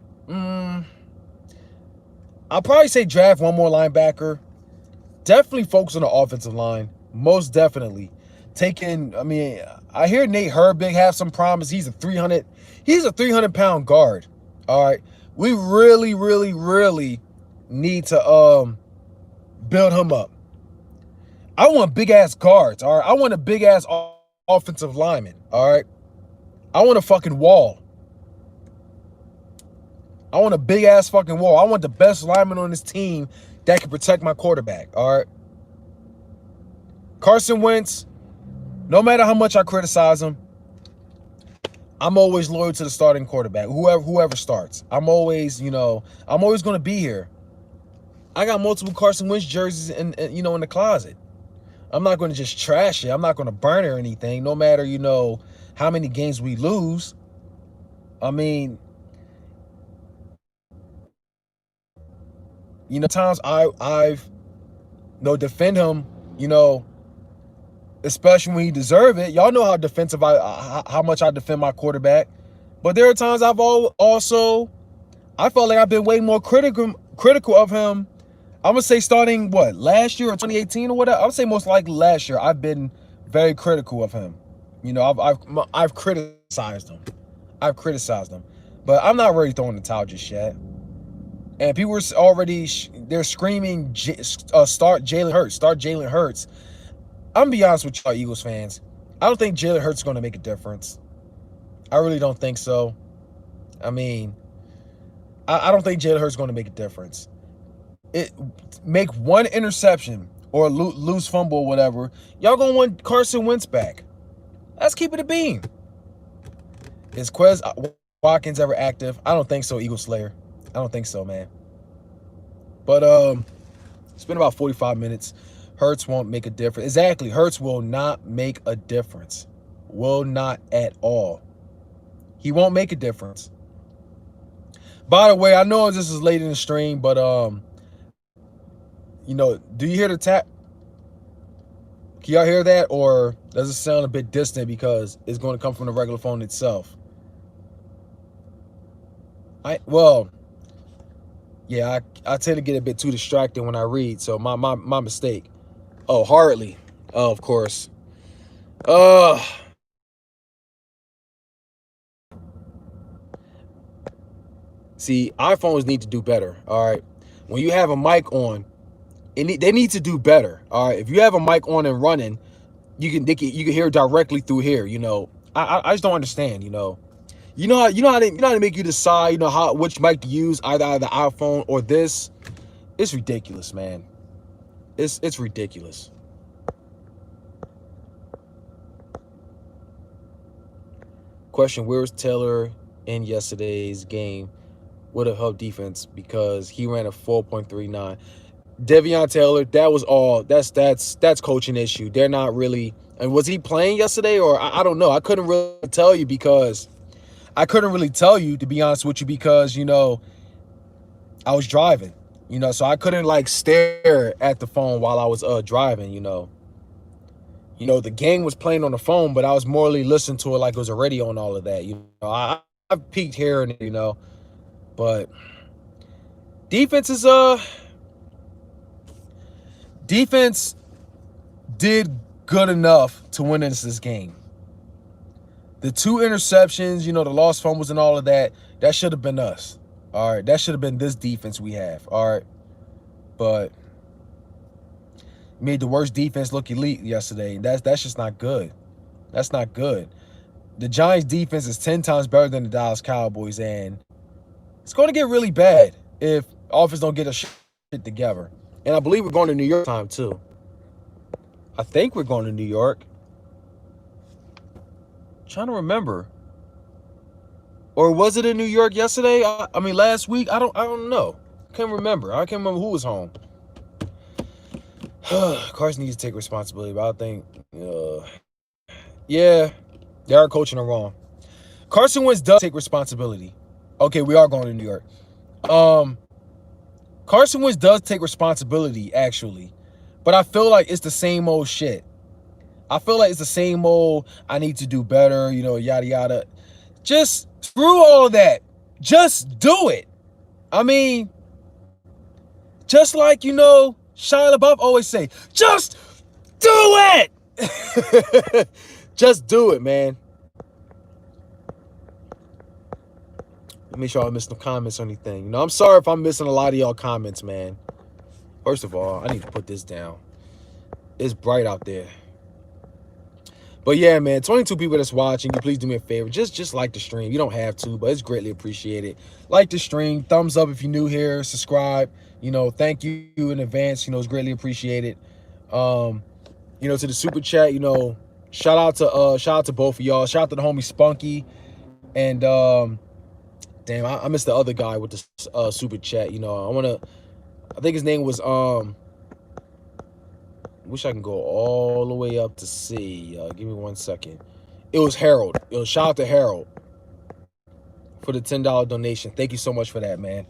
I'll probably say draft one more linebacker. Definitely focus on the offensive line. Most definitely. I mean, I hear Nate Herbig have some promise. He's a 300-pound guard. All right. We really, really, really need to build him up. I want big-ass guards, all right? I want a big-ass offensive lineman, all right? I want a fucking wall. I want a big-ass fucking wall. I want the best lineman on this team that can protect my quarterback, all right? Carson Wentz, no matter how much I criticize him, I'm always loyal to the starting quarterback, whoever starts. I'm always going to be here. I got multiple Carson Wentz jerseys in the closet. I'm not going to just trash it. I'm not going to burn it or anything, no matter, how many games we lose. I mean, times I've defend him, especially when he deserve it. Y'all know how defensive how much I defend my quarterback. But there are times I've also I felt like I've been way more critical of him. I'm gonna say starting what, last year or 2018 or whatever. I would say most likely last year. I've been very critical of him. You know, I've criticized him. I've criticized him, but I'm not ready throwing the towel just yet. And people were already they're screaming, start Jalen Hurts, start Jalen Hurts. I'm gonna be honest with y'all, Eagles fans. I don't think Jalen Hurts is gonna make a difference. I really don't think so. I mean, I don't think Jalen Hurts is gonna make a difference. Make one interception or lose fumble or whatever, y'all gonna want Carson Wentz back. Let's keep it a beam. Is Quez Watkins ever active? I don't think so, Eagle Slayer. I don't think so, man. But it's been about 45 minutes. Hurts won't make a difference. Exactly. Hurts will not make a difference. Will not at all. He won't make a difference. By the way, I know this is late in the stream, but you know, do you hear the tap? Can y'all hear that, or does it sound a bit distant because it's going to come from the regular phone itself? Well, yeah, I tend to get a bit too distracted when I read, so my mistake. Oh, hardly. Oh, of course. See, iPhones need to do better. All right, when you have a mic on, they need to do better. All right, if you have a mic on and running, you can hear directly through here. You know, I just don't understand. You know how to make you decide. You know which mic to use, either the iPhone or this. It's ridiculous, man. It's ridiculous. Question: where's Taylor in yesterday's game? Would have helped defense because he ran a 4.39. Devion Taylor, that was all. That's coaching issue. They're not really. And was he playing yesterday, or I don't know. I couldn't really tell you, to be honest with you, because you know I was driving. You know, so I couldn't like stare at the phone while I was driving. You know, the game was playing on the phone, but I was morally listening to it like it was a radio and all of that. You know, I peeked here and you know, but defense did good enough to win this game. The 2 interceptions, you know, the lost fumbles and all of that, that should have been us. All right, that should have been this defense we have. All right, but made the worst defense look elite yesterday. That's just not good. That's not good. The Giants defense is 10 times better than the Dallas Cowboys, and it's going to get really bad if offense don't get a shit together. And I believe we're going to New York time too. I think we're going to New York. I'm trying to remember. Or was it in New York yesterday? I mean last week? I don't know. Can't remember. I can't remember who was home. Carson needs to take responsibility, but I think yeah, they are coaching them wrong. Carson Wentz does take responsibility. Okay, we are going to New York. Carson Wentz does take responsibility, actually. But I feel like it's the same old shit. I feel like it's the same old, I need to do better, you know, yada, yada. Just screw all of that. Just do it. I mean, just like, you know, Shia LaBeouf always say, just do it. Just do it, man. Make sure I don't miss no comments or anything. You know, I'm sorry if I'm missing a lot of y'all comments, man. First of all, I need to put this down. It's bright out there. But yeah, man, 22 people that's watching, you please do me a favor. Just like the stream. You don't have to, but it's greatly appreciated. Like the stream. Thumbs up if you're new here. Subscribe. You know, thank you in advance. You know, it's greatly appreciated. You know, to the super chat, you know, shout out to both of y'all. Shout out to the homie Spunky. And damn, I missed the other guy with the super chat. You know, I think his name was wish I can go all the way up to see. Give me 1 second. It was Harold. Shout out to Harold for the $10 donation. Thank you so much for that, man.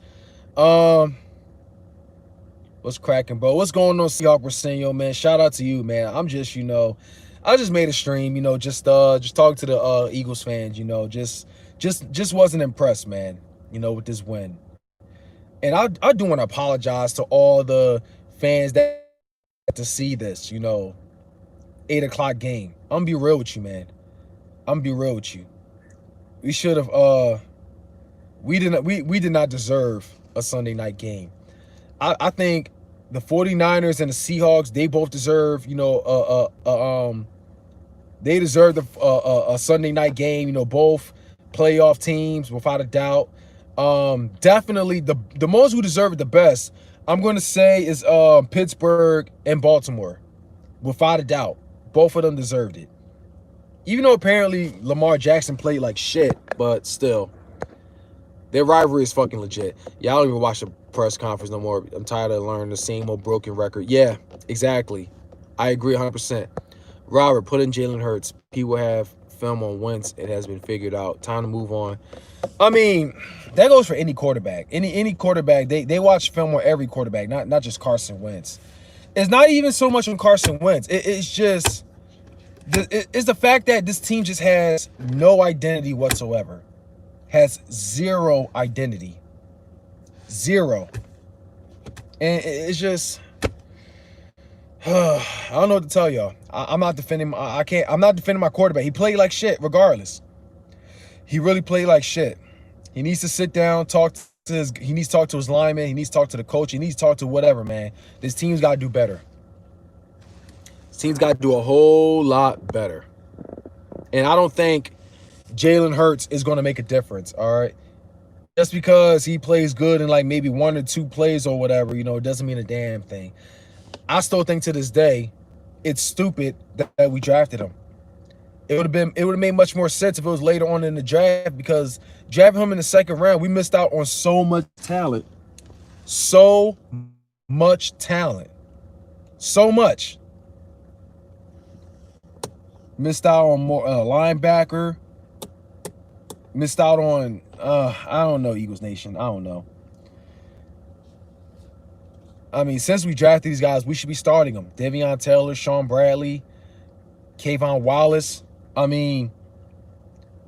What's cracking, bro? What's going on, Seahawk Rosenio, man? Shout out to you, man. I'm just, you know, I just made a stream, you know, just talking to the Eagles fans, you know, just wasn't impressed, man, you know, with this win. And I do want to apologize to all the fans that had to see this, 8 o'clock game. I'm gonna be real with you, man. I'm gonna be real with you. We should have we did not deserve a Sunday night game. I think the 49ers and the Seahawks, they both deserve, they deserve a Sunday night game, both playoff teams without a doubt. Definitely the ones who deserve it the best, I'm going to say, is Pittsburgh and Baltimore. Without a doubt. Both of them deserved it. Even though apparently Lamar Jackson played like shit, but still. Their rivalry is fucking legit. Yeah, I don't even watch the press conference no more. I'm tired of learning the same old broken record. Yeah, exactly. I agree 100%. Robert, put in Jalen Hurts. People have film on Wentz. It has been figured out. Time to move on. I mean, that goes for any quarterback. Any quarterback, they watch film on every quarterback, not just Carson Wentz. It's not even so much on Carson Wentz. It's just, it's the fact that this team just has no identity whatsoever. Has zero identity. Zero. And it's just, I don't know what to tell y'all. I'm not defending. I'm not defending my quarterback. He played like shit, regardless. He really played like shit. He needs to sit down, he needs to talk to his lineman. He needs to talk to the coach. He needs to talk to whatever, man. This team's got to do better. This team's got to do a whole lot better. And I don't think Jalen Hurts is going to make a difference, all right? Just because he plays good in like maybe 1 or 2 plays or whatever, it doesn't mean a damn thing. I still think to this day, it's stupid that we drafted him. It would have made much more sense if it was later on in the draft, because drafting him in the 2nd round, we missed out on so much talent. So much talent. So much. Missed out on more linebacker. Missed out on, I don't know, Eagles Nation. I don't know. I mean, since we drafted these guys, we should be starting them. Devion Taylor, Sean Bradley, Kayvon Wallace. I mean,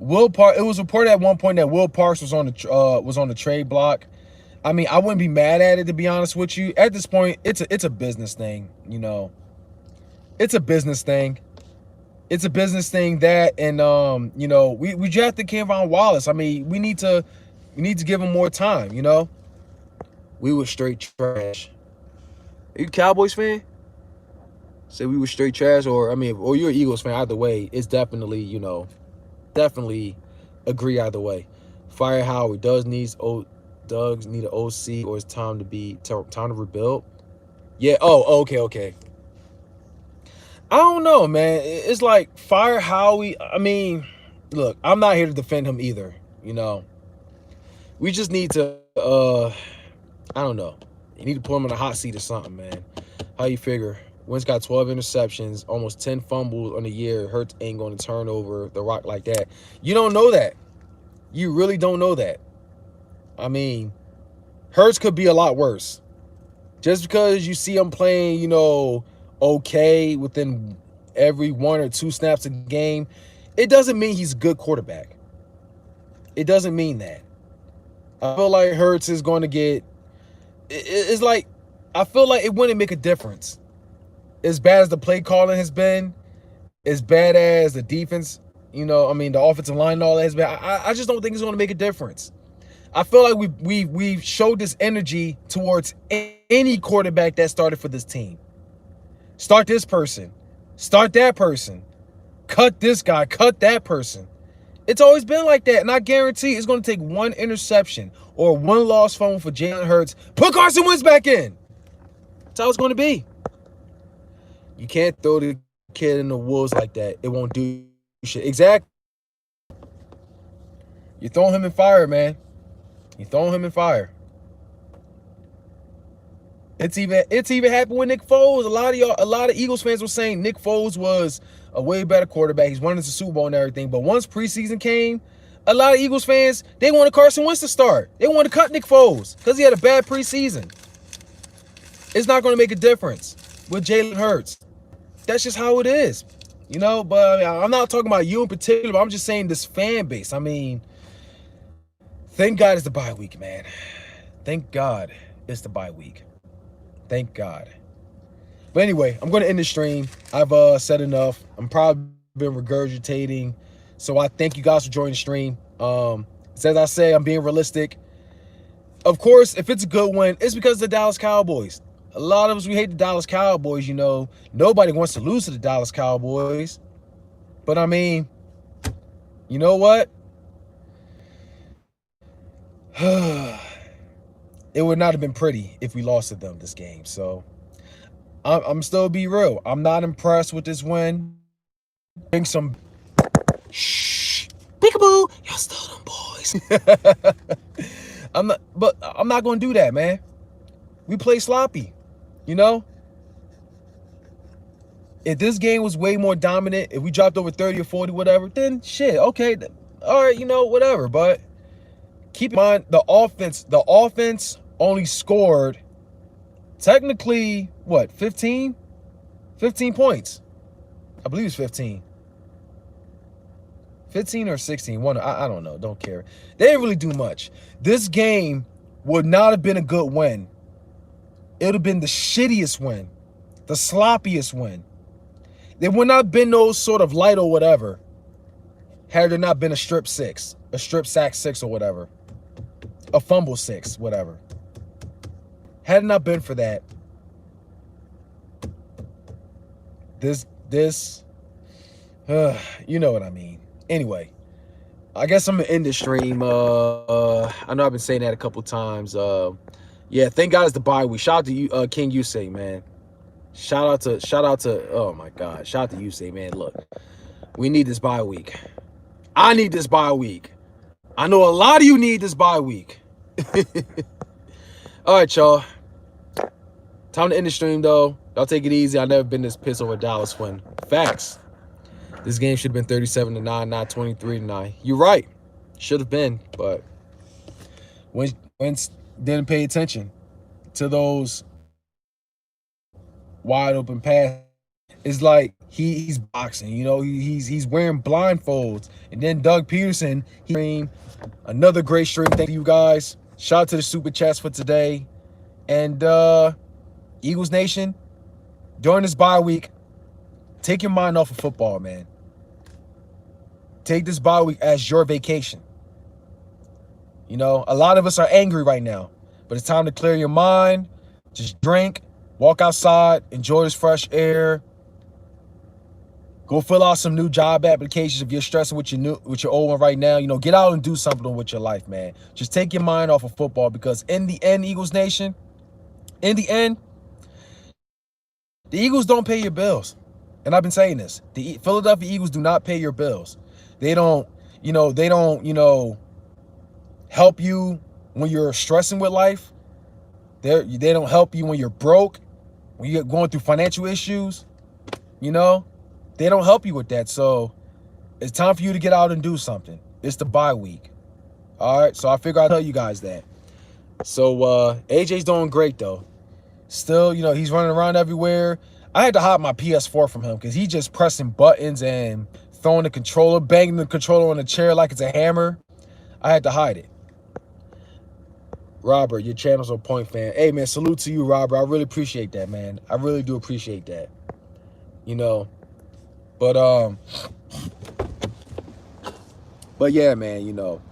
it was reported at one point that Will Parks was on the trade block. I mean, I wouldn't be mad at it, to be honest with you. At this point, it's a business thing, It's a business thing. It's a business thing that, and we drafted Kayvon Wallace. I mean, we need to give him more time, We were straight trash. Are you a Cowboys fan? Say we were straight trash, or you're an Eagles fan. Either way, it's definitely, definitely agree either way. Fire Howard. Doug's need an OC, or it's time to rebuild. Yeah. Oh, okay. I don't know, man. It's like fire Howie. I mean, look, I'm not here to defend him either. We just need to. I don't know. You need to put him in a hot seat or something, man. How you figure? Wentz got 12 interceptions, almost 10 fumbles on the year. Hurts ain't going to turn over the rock like that. You don't know that. You really don't know that. I mean, Hurts could be a lot worse. Just because you see him playing, okay within every 1 or 2 snaps a game, it doesn't mean he's a good quarterback. It doesn't mean that. I feel like Hurts is going to get... It's like, I feel like it wouldn't make a difference. As bad as the play calling has been, as bad as the defense, the offensive line and all that has been, I just don't think it's going to make a difference. I feel like we've showed this energy towards any quarterback that started for this team. Start this person. Start that person. Cut this guy. Cut that person. It's always been like that, and I guarantee it's going to take 1 interception or 1 lost fumble for Jalen Hurts. Put Carson Wentz back in. That's how it's going to be. You can't throw the kid in the wolves like that. It won't do shit. Exactly. You're throwing him in fire, man. You're throwing him in fire. It's even happened with Nick Foles. A lot of Eagles fans were saying Nick Foles was a way better quarterback. He's winning the Super Bowl and everything. But once preseason came, a lot of Eagles fans, they wanted Carson Wentz to start. They wanted to cut Nick Foles because he had a bad preseason. It's not going to make a difference with Jalen Hurts. That's just how it is. But I'm not talking about you in particular, but I'm just saying this fan base. I mean, thank God it's the bye week, man. Thank God it's the bye week. Thank God. But anyway, I'm going to end the stream. I've said enough. I'm probably been regurgitating. So I thank you guys for joining the stream. As I say, I'm being realistic. Of course, if it's a good win, it's because of the Dallas Cowboys. A lot of us, we hate the Dallas Cowboys, you know. Nobody wants to lose to the Dallas Cowboys. But, I mean, you know what? It would not have been pretty if we lost to them this game. So, I'm still be real. I'm not impressed with this win. Bring some... Shh. Peekaboo. Y'all still them boys. I'm not going to do that, man. We play sloppy, you know? If this game was way more dominant, if we dropped over 30 or 40, whatever, then shit, okay. All right, you know, whatever. But keep in mind, the offense only scored technically, what, 15? 15 points. I believe it's 15. 15 or 16. One, I don't know. Don't care. They didn't really do much. This game would not have been a good win. It would have been the shittiest win. The sloppiest win. There would not have been no sort of light or whatever had there not been a strip sack 6 or whatever. A fumble 6, whatever. Had it not been for that, you know what I mean. Anyway, I guess I'm gonna end the stream. I know I've been saying that a couple times. Yeah, thank God it's the bye week. Shout out to you, King Yusei, man. Shout out to oh my God. Shout out to Yusei, man. Look, we need this bye week. I need this bye week. I know a lot of you need this bye week. All right, y'all. Time to end the stream, though. Y'all take it easy. I've never been this pissed over a Dallas win. Facts. This game should have been 37-9, not 23-9. You're right. Should have been, but Wentz didn't pay attention to those wide open passes. It's like he's boxing, you know. He's wearing blindfolds, and then Doug Peterson. Another great stream. Thank you guys. Shout out to the super chats for today, and Eagles Nation. During this bye week, take your mind off of football, man. Take this bye week as your vacation. You know, a lot of us are angry right now, but it's time to clear your mind. Just drink, walk outside, enjoy this fresh air. Go fill out some new job applications if you're stressing with your old one right now. You know, get out and do something with your life, man. Just take your mind off of football, because in the end, Eagles Nation, in the end, the Eagles don't pay your bills. And I've been saying this. The Philadelphia Eagles do not pay your bills. They don't help you when you're stressing with life. They don't help you when you're broke, when you're going through financial issues. You know, they don't help you with that. So it's time for you to get out and do something. It's the bye week. All right. So I figured I'd tell you guys that. So AJ's doing great, though. Still, you know, he's running around everywhere. I had to hide my PS4 from him because he's just pressing buttons and throwing the controller, banging the controller on the chair like it's a hammer. I had to hide it. Robert, your channel's on point, fan. Hey, man, salute to you, Robert. I really appreciate that, man. I really do appreciate that. You know, but yeah, man, you know,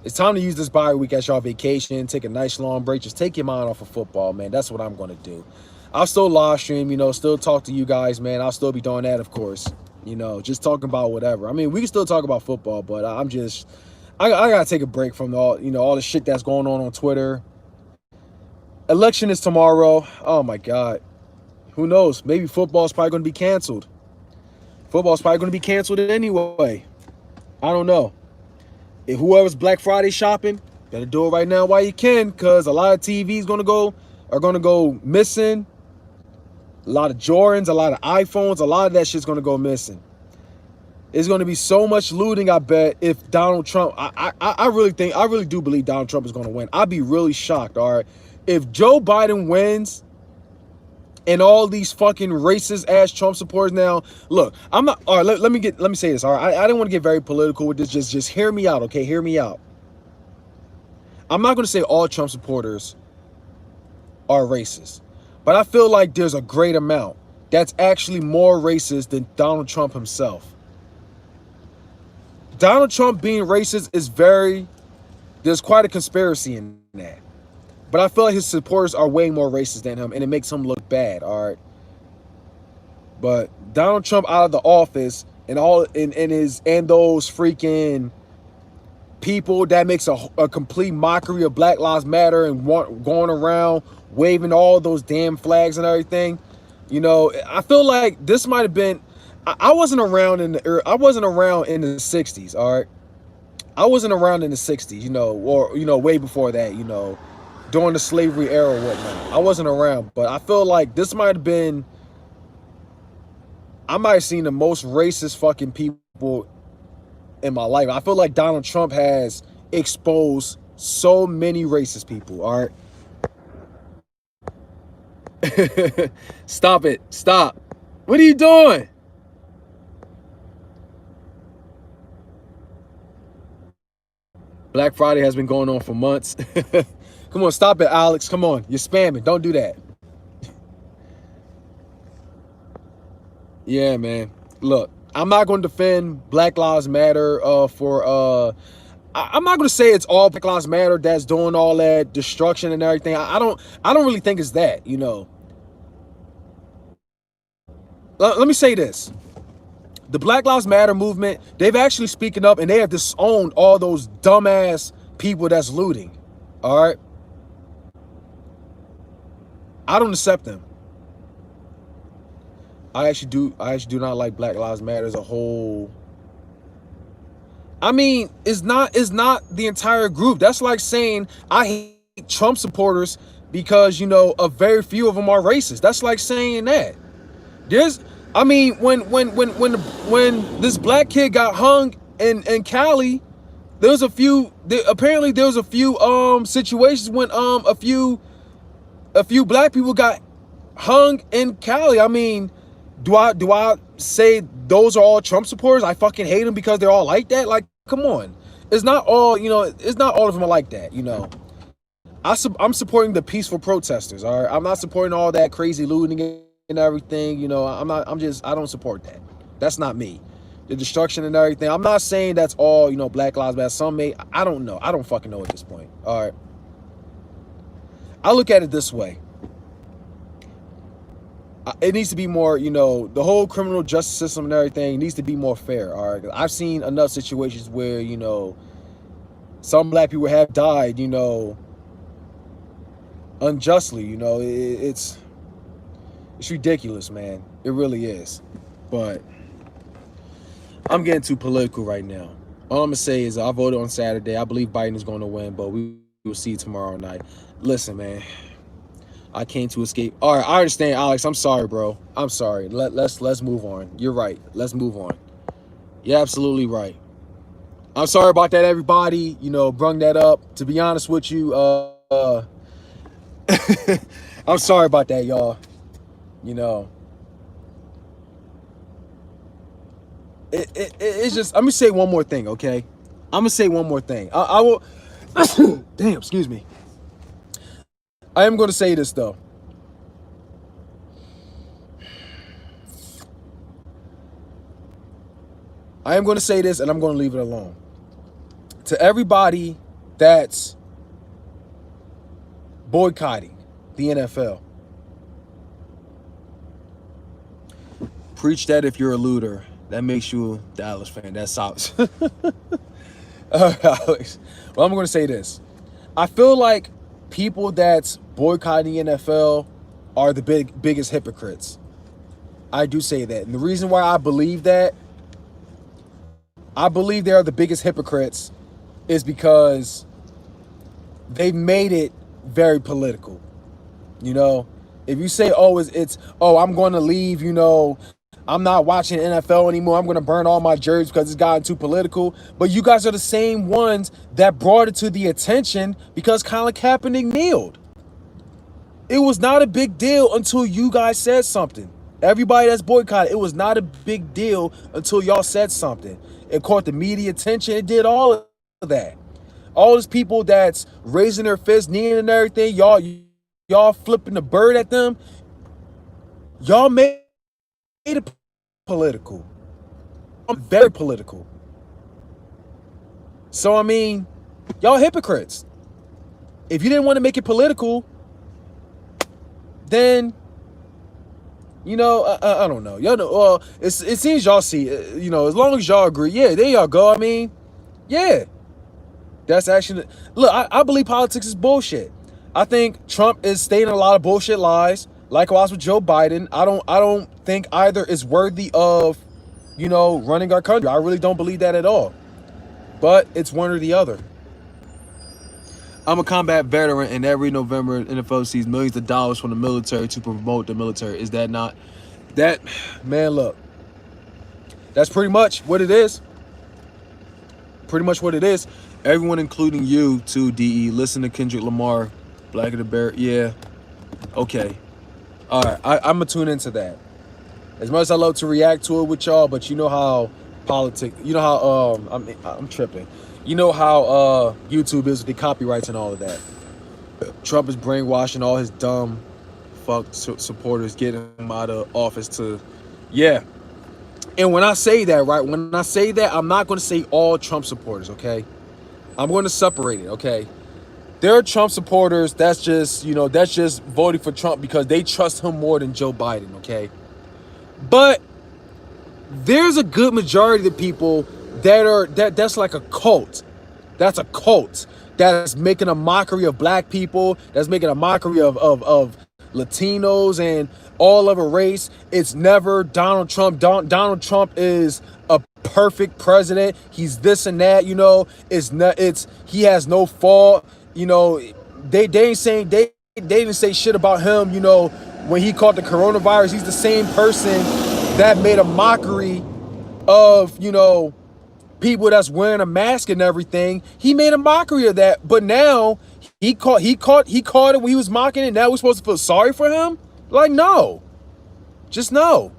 it's time to use this bye week as y'all vacation. Take a nice long break. Just take your mind off of football, man. That's what I'm going to do. I'll still live stream, you know, still talk to you guys, man. I'll still be doing that, of course. You know, just talking about whatever. I mean, we can still talk about football, but I got to take a break from all the shit that's going on Twitter. Election is tomorrow. Oh, my God. Who knows? Maybe football's probably going to be canceled. Football's probably going to be canceled anyway. I don't know. If whoever's Black Friday shopping, better do it right now while you can, because a lot of TVs are going to go missing. A lot of Jordans, a lot of iPhones, a lot of that shit's going to go missing. It's going to be so much looting, I bet, if Donald Trump, I really do believe Donald Trump is going to win. I'd be really shocked, all right? If Joe Biden wins and all these fucking racist ass Trump supporters now, look, I'm not, all right, let me say this, all right? I didn't want to get very political with this. Just hear me out, okay? Hear me out. I'm not going to say all Trump supporters are racist, but I feel like there's a great amount that's actually more racist than Donald Trump himself. Donald Trump being racist is there's quite a conspiracy in that. But I feel like his supporters are way more racist than him, and it makes him look bad, all right? But Donald Trump out of the office and those freaking people that makes a complete mockery of Black Lives Matter and going around waving all those damn flags and everything. You know, I feel like this might have been. I wasn't around in the 60s. All right, I wasn't around in the 60s. You know, or way before that. You know, during the slavery era or whatnot. I wasn't around, but I feel like this might have been. I might have seen the most racist fucking people in my life. I feel like Donald Trump has exposed so many racist people. All right. Stop it. Stop. What are you doing? Black Friday has been going on for months. Come on, stop it, Alex. Come on. You're spamming. Don't do that. Yeah, man. Look, I'm not going to defend Black Lives Matter I'm not going to say it's all Black Lives Matter that's doing all that destruction and everything. I don't really think it's that, you know. Let me say this. The Black Lives Matter movement, they've actually speaking up and they have disowned all those dumbass people that's looting. All right? I don't accept them. I actually do not like Black Lives Matter as a whole. I mean, it's not the entire group. That's like saying I hate Trump supporters because, you know, a very few of them are racist. That's like saying that. When this black kid got hung in Cali, there was a few situations when a few black people got hung in Cali. I mean, do I say those are all Trump supporters? I fucking hate them because they're all like that? Like, come on. It's not all, you know, it's not all of them are like that, you know. I'm supporting the peaceful protesters, all right? I'm not supporting all that crazy looting and everything, you know. I don't support that. That's not me. The destruction and everything. I'm not saying that's all, you know, Black Lives Matter. Some may, I don't know. I don't fucking know at this point, all right? I look at it this way. It needs to be more, you know, the whole criminal justice system and everything needs to be more fair, all right? I've seen enough situations where, you know, some black people have died, you know, unjustly, you know. It's ridiculous, man. It really is. But I'm getting too political right now. All I'm going to say is I voted on Saturday. I believe Biden is going to win, but we will see tomorrow night. Listen, man. I came to escape. All right, I understand, Alex. I'm sorry, bro. I'm sorry. Let's move on. You're right. Let's move on. You're absolutely right. I'm sorry about that, everybody. You know, brung that up. To be honest with you, I'm sorry about that, y'all. You know, it's just. Let me say one more thing, okay? I'm gonna say one more thing. I will. Damn, excuse me. I am going to say this, though. I am going to say this, and I'm going to leave it alone. To everybody that's boycotting the NFL, preach that if you're a looter. That makes you a Dallas fan. That's solid. Alex. Well, I'm going to say this. I feel like people that's boycotting the NFL are the biggest hypocrites. I do say that. And the reason why I believe that, I believe they are the biggest hypocrites, is because they made it very political. You know, if you say, oh, I'm going to leave, you know, I'm not watching NFL anymore, I'm going to burn all my jerseys because it's gotten too political. But you guys are the same ones that brought it to the attention because Colin Kaepernick kneeled. It was not a big deal until you guys said something. Everybody that's boycotted, it was not a big deal until y'all said something. It caught the media attention. It did all of that. all these people that's raising their fists, kneeling and everything, y'all flipping the bird at them, y'all made it political. I'm very political. So, I mean, y'all hypocrites. If you didn't want to make it political, then, you know, I don't know. Y'all know, well, it seems y'all see, you know, as long as y'all agree, yeah, there y'all go. I mean, yeah. That's actually, look, I believe politics is bullshit. I think Trump is stating a lot of bullshit lies. Likewise with Joe Biden. I don't think either is worthy of, you know, running our country. I really don't believe that at all. But it's one or the other. I'm a combat veteran, and every November NFL sees millions of dollars from the military to promote the military. Is that not? That, man, look. That's pretty much what it is. Pretty much what it is. Everyone, including you, too, DE. Listen to Kendrick Lamar, Black of the Bear. Yeah. Okay. All right. I'm going to tune into that. As much as I love to react to it with y'all, but you know how politics, you know how, I'm tripping. You know how YouTube is with the copyrights and all of that. Trump is brainwashing all his dumb fuck supporters, getting him out of office to, yeah. And when I say that, right, when I say that, I'm not going to say all Trump supporters, okay? I'm going to separate it, okay? There are Trump supporters that's just, you know, that's just voting for Trump because they trust him more than Joe Biden, okay? But there's a good majority of people that's like a cult. That's a cult that's making a mockery of black people, that's making a mockery of Latinos and all of a race. It's never Donald Trump. Donald Trump is a perfect president. He's this and that, you know. He has no fault. You know, they ain't saying they didn't say shit about him, you know, when he caught the coronavirus. He's the same person that made a mockery of, you know, people that's wearing a mask and everything. He made a mockery of that, but now he caught it when he was mocking it. Now we're supposed to feel sorry for him? Like, no. Just no.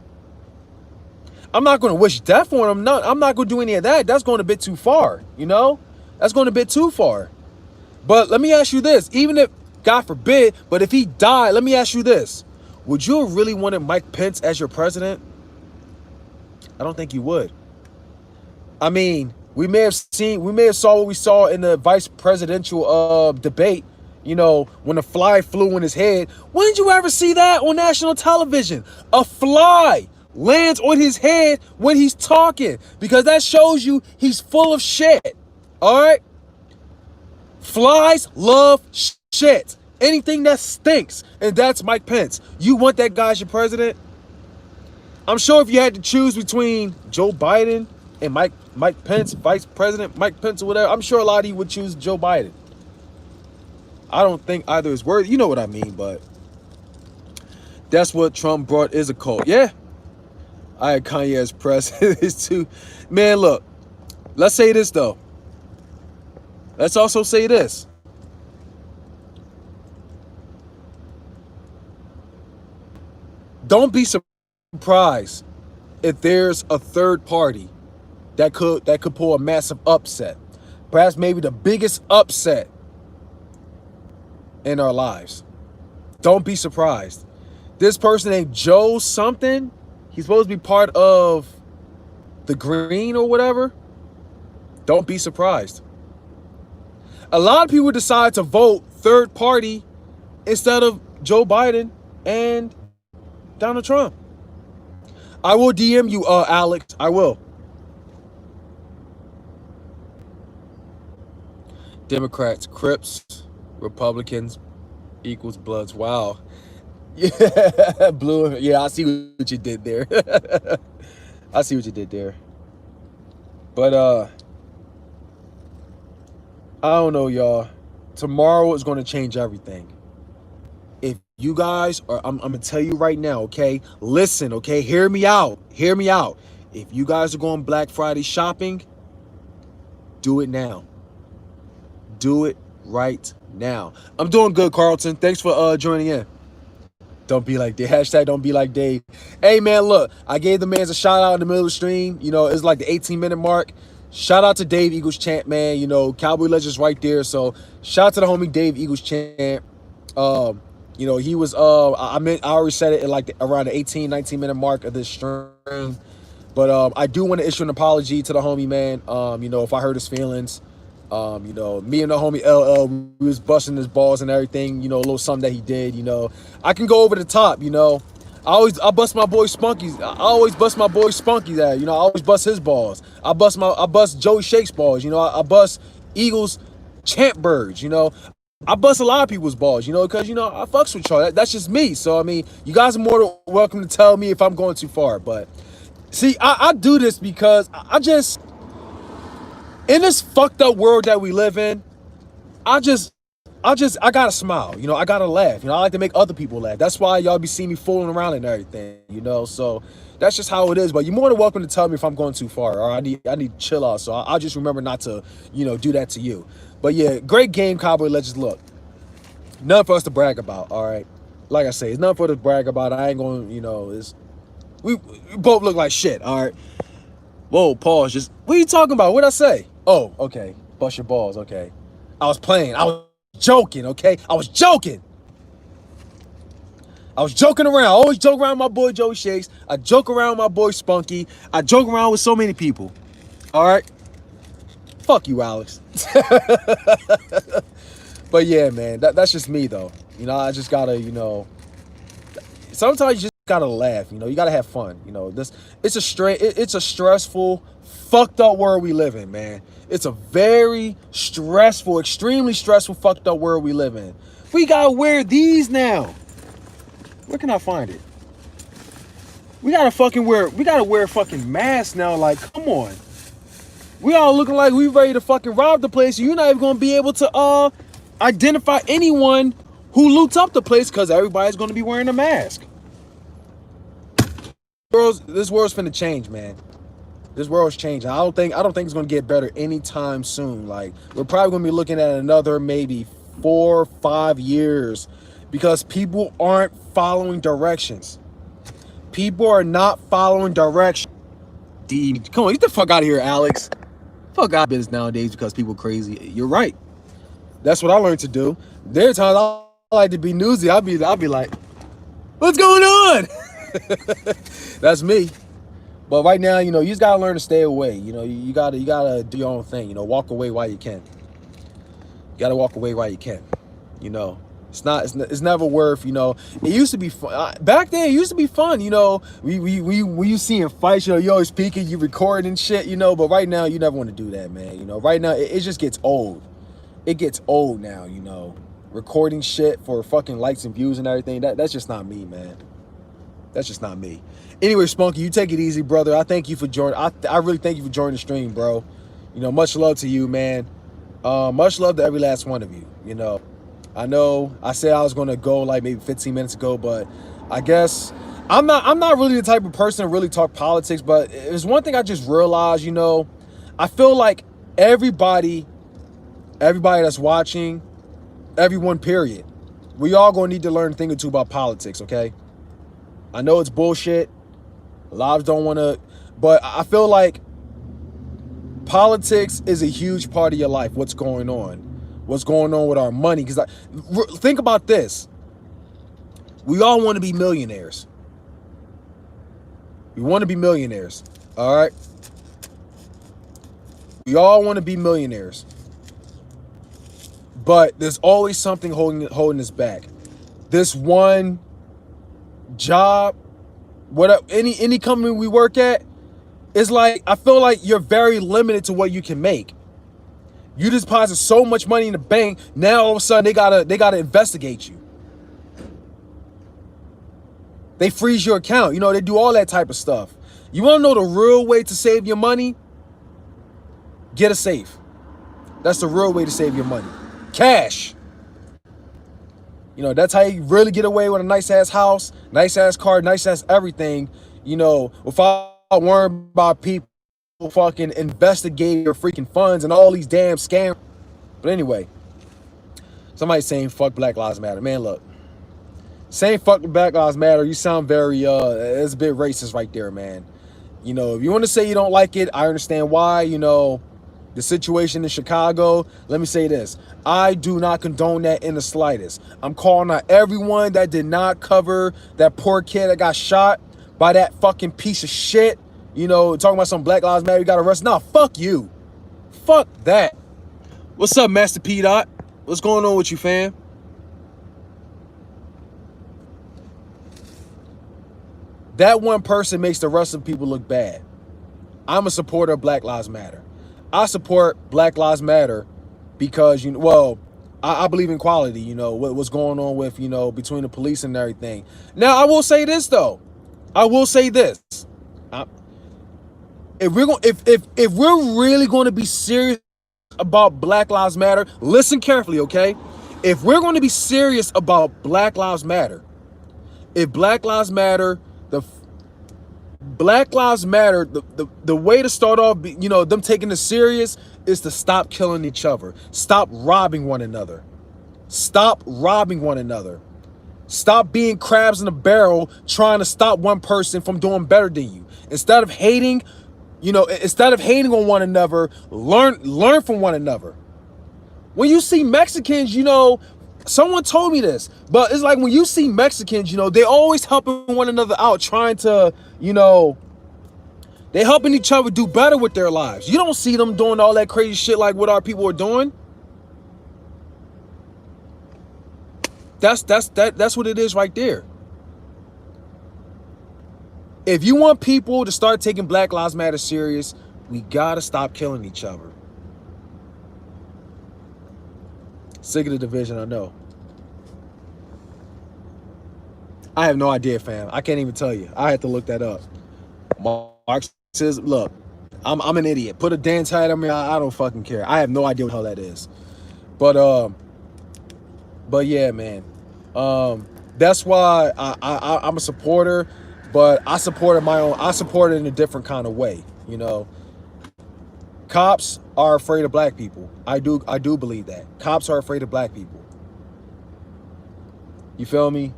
I'm not going to wish death on him. No, I'm not going to do any of that. That's going a bit too far, you know? That's going a bit too far. But let me ask you this. Even if, God forbid, but if he died, let me ask you this. Would you have really wanted Mike Pence as your president? I don't think you would. I mean, we may have saw what we saw in the vice presidential debate, you know, when a fly flew in his head. When did you ever see that on national television? A fly lands on his head when he's talking, because that shows you he's full of shit. All right? Flies love shit. Anything that stinks. And that's Mike Pence. You want that guy as your president? I'm sure if you had to choose between Joe Biden and Mike Pence, Vice President Mike Pence or whatever, I'm sure a lot of you would choose Joe Biden. I don't think either is worthy. You know what I mean, but that's what Trump brought, is a cult. Yeah. I had Kanye as president. It's too. Man, look. Let's say this, though. Let's also say this. Don't be surprised if there's a third party that could pull a massive upset. Perhaps maybe the biggest upset in our lives. Don't be surprised. This person named Joe something, he's supposed to be part of the Green or whatever. Don't be surprised. A lot of people decide to vote third party instead of Joe Biden and Donald Trump. I will DM you, Alex. I will. Democrats, Crips, Republicans equals Bloods. Wow. Yeah, blue. Yeah, I see what you did there. I see what you did there. But I don't know, y'all. Tomorrow is going to change everything. If you guys are, I'm going to tell you right now, okay? Listen, okay? Hear me out. Hear me out. If you guys are going Black Friday shopping, do it now. Do it right now. I'm doing good, Carlton. Thanks for joining in. Don't be like Dave. Hashtag don't be like Dave. Hey, man, look. I gave the man a shout out in the middle of the stream. You know, it's like the 18-minute mark. Shout out to Dave Eagles Champ, man. You know, Cowboy Legends right there. So shout out to the homie Dave Eagles Champ. You know, he was I already said it at like around the 18, 19 minute mark of this stream. But I do want to issue an apology to the homie, man. You know, if I hurt his feelings. You know, me and the homie LL, we was busting his balls and everything, you know, a little something that he did, you know. I can go over the top, you know. I bust my boy Spunky's. I always bust my boy Spunky's out, you know. I always bust his balls. I bust Joey Shake's balls, you know. I bust Eagles champ birds, you know. I bust a lot of people's balls, you know, because, you know, I fucks with y'all. That's just me. So, I mean, you guys are more than welcome to tell me if I'm going too far. But, see, I do this because I just, in this fucked up world that we live in, I gotta smile, you know, I gotta laugh, you know, I like to make other people laugh. That's why y'all be seeing me fooling around and everything, you know, so that's just how it is. But you're more than welcome to tell me if I'm going too far, or I need to chill out. So I'll just remember not to, you know, do that to you. But yeah, great game, Cowboy Legends. Look, nothing for us to brag about, all right? Like I say, it's nothing for us to brag about. I ain't going, you know, we both look like shit, all right? Whoa, pause. Just, what are you talking about? What'd I say? Oh, okay. Bust your balls, okay. I was playing. I was joking, okay? I was joking. I was joking around. I always joke around with my boy Joey Shakes. I joke around with my boy Spunky. I joke around with so many people. All right? Fuck you, Alex. But yeah, man, that's just me, though. You know, I just gotta, you know, sometimes you just gotta laugh. You know, you gotta have fun. You know, it's a stressful, fucked up world we live in, man. It's a very stressful, extremely stressful, fucked up world we live in. We gotta wear these now. Where can I find it? We gotta wear fucking masks now. Like, come on. We all looking like we ready to fucking rob the place. You're not even gonna be able to identify anyone who loots up the place because everybody's gonna be wearing a mask. This world's finna change, man. This world's changing. I don't think it's gonna get better anytime soon. Like, we're probably gonna be looking at another maybe 4 or 5 years because people aren't following directions. People are not following directions. Come on, get the fuck out of here, Alex. Fuck out of business nowadays because people are crazy. You're right. That's what I learned to do. There are times I like to be newsy. I'll be like, what's going on? That's me. But right now, you know, you just gotta learn to stay away. You know, you gotta do your own thing. You know, walk away while you can. You gotta walk away while you can. You know, it's never worth. You know, it used to be fun back then. It used to be fun. You know, we you seeing fights. You know, you always peeking, you recording and shit. You know, but right now, you never want to do that, man. You know, right now it just gets old. It gets old now. You know, recording shit for fucking likes and views and everything. That's just not me, man. That's just not me. Anyway, Spunky, you take it easy, brother. I thank you for joining. I really thank you for joining the stream, bro. You know, much love to you, man. Much love to every last one of you. You know, I know I said I was going to go like maybe 15 minutes ago, but I guess I'm not really the type of person to really talk politics, but there's one thing I just realized, you know, I feel like everybody that's watching, everyone, period, we all going to need to learn a thing or two about politics, okay? I know it's bullshit. A lot of don't want to, but I feel like politics is a huge part of your life. What's going on with our money? Because think about this. We all want to be millionaires. We want to be millionaires. All right. We all want to be millionaires. But there's always something holding us back. This one job, whatever, any company we work at, is like, I feel like you're very limited to what you can make. You deposit so much money in the bank, now all of a sudden they gotta investigate you. They freeze your account. You know, they do all that type of stuff. You want to know the real way to save your money? Get a safe. That's the real way to save your money. Cash. You know, that's how you really get away with a nice-ass house, nice-ass car, nice-ass everything, you know, without worrying about people fucking investigating your freaking funds and all these damn scams. But anyway, somebody saying fuck Black Lives Matter. Man, look. Saying fuck Black Lives Matter, you sound very, it's a bit racist right there, man. You know, if you want to say you don't like it, I understand why. You know, the situation in Chicago, let me say this. I do not condone that in the slightest. I'm calling out everyone that did not cover that poor kid that got shot by that fucking piece of shit. You know, talking about some Black Lives Matter, you got arrested. Nah, fuck you. Fuck that. What's up, Master P. Dot? What's going on with you, fam? That one person makes the rest of the people look bad. I'm a supporter of Black Lives Matter. I support Black Lives Matter because, you know, well, I believe in equality, you know, what's going on with, you know, between the police and everything. Now, I will say this, though. I will say this. If we're really going to be serious about Black Lives Matter, listen carefully, okay? If we're going to be serious about Black Lives Matter, if Black Lives Matter, the way to start off, you know, them taking it serious is to stop killing each other. Stop robbing one another. Stop robbing one another. Stop being crabs in a barrel trying to stop one person from doing better than you. Instead of hating, you know, instead of hating on one another, learn from one another. When you see Mexicans, you know, someone told me this, but it's like when you see Mexicans, you know, they always helping one another out, trying to, you know, they helping each other do better with their lives. You don't see them doing all that crazy shit like what our people are doing. That's what it is right there. If you want people to start taking Black Lives Matter serious, we gotta stop killing each other. Sick of the division, I know. I have no idea, fam. I can't even tell you. I had to look that up. Marxism, look, I'm an idiot. Put a damn title on me, I don't fucking care. I have no idea what the hell that is. But yeah, man. That's why I'm a supporter, but I support it in a different kind of way, you know. Cops are afraid of black people. I do believe that. Cops are afraid of black people. You feel me?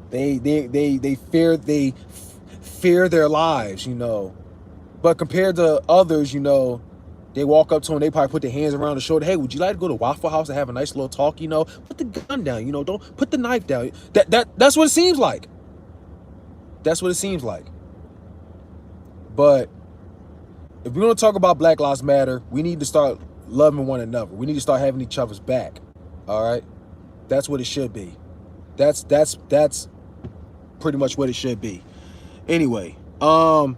They fear their lives, you know. But compared to others, you know, they walk up to them, they probably put their hands around the shoulder. Hey, would you like to go to Waffle House and have a nice little talk? You know, put the gun down, you know, don't put the knife down. That's what it seems like. That's what it seems like. But if we're going to talk about Black Lives Matter, we need to start loving one another. We need to start having each other's back. All right? That's what it should be. That's pretty much what it should be. Anyway, you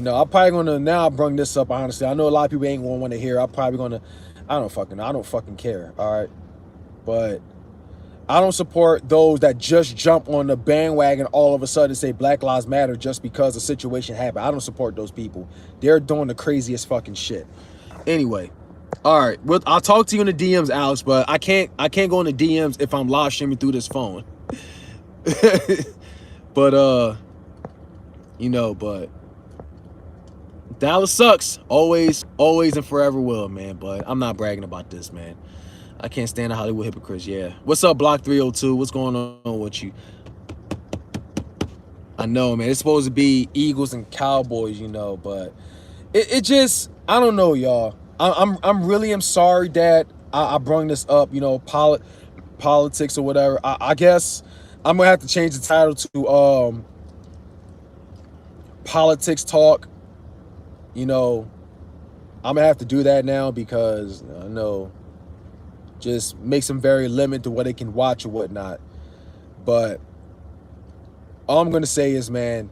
know, I'm probably gonna now bring this up. Honestly, I know a lot of people ain't gonna want to hear. I'm probably gonna, I don't fucking care. All right, but I don't support those that just jump on the bandwagon all of a sudden and say Black Lives Matter just because a situation happened. I don't support those people. They're doing the craziest fucking shit. Anyway, all right, well, I'll talk to you in the DMs, Alex. But I can't go in the DMs if I'm live streaming through this phone. But you know, but Dallas sucks. Always and forever will, man. But I'm not bragging about this, man. I can't stand the Hollywood hypocrites. Yeah. What's up, Block 302? What's going on with you? I know, man. It's supposed to be Eagles and Cowboys, you know, but it just, I don't know, y'all. I'm really sorry that I brung this up, you know, politics or whatever. I guess I'm gonna have to change the title to politics talk. You know, I'm gonna have to do that now because I know just makes them very limited to what they can watch or whatnot. But all I'm gonna say is, man,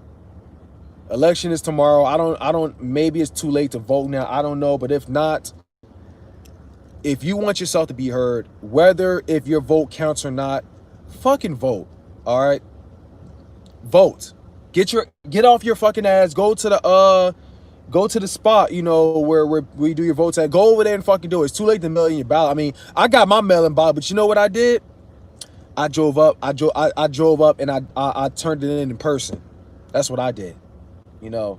election is tomorrow. I don't maybe it's too late to vote now. I don't know, but if not, if you want yourself to be heard, whether if your vote counts or not, fucking vote. All right, vote. Get off your fucking ass. Go to the spot, you know, where we do your votes at. Go over there and fucking do it. It's too late to mail in your ballot. I mean, I got my mail-in ballot, but you know what I did? I drove up and I turned it in person. That's what I did, you know.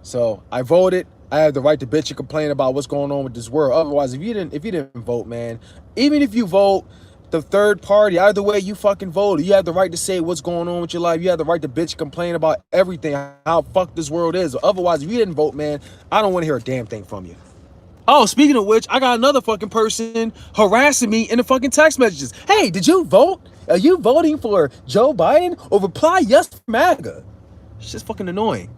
So I voted. I have the right to bitch and complain about what's going on with this world. Otherwise, if you didn't vote, man, even if you vote, the third party. Either way, you fucking voted. You have the right to say what's going on with your life. You have the right to bitch, complain about everything, how fucked this world is. Otherwise, if you didn't vote, man, I don't want to hear a damn thing from you. Oh, speaking of which, I got another fucking person harassing me in the fucking text messages. Hey, did you vote? Are you voting for Joe Biden? Or reply yes for MAGA? It's just fucking annoying.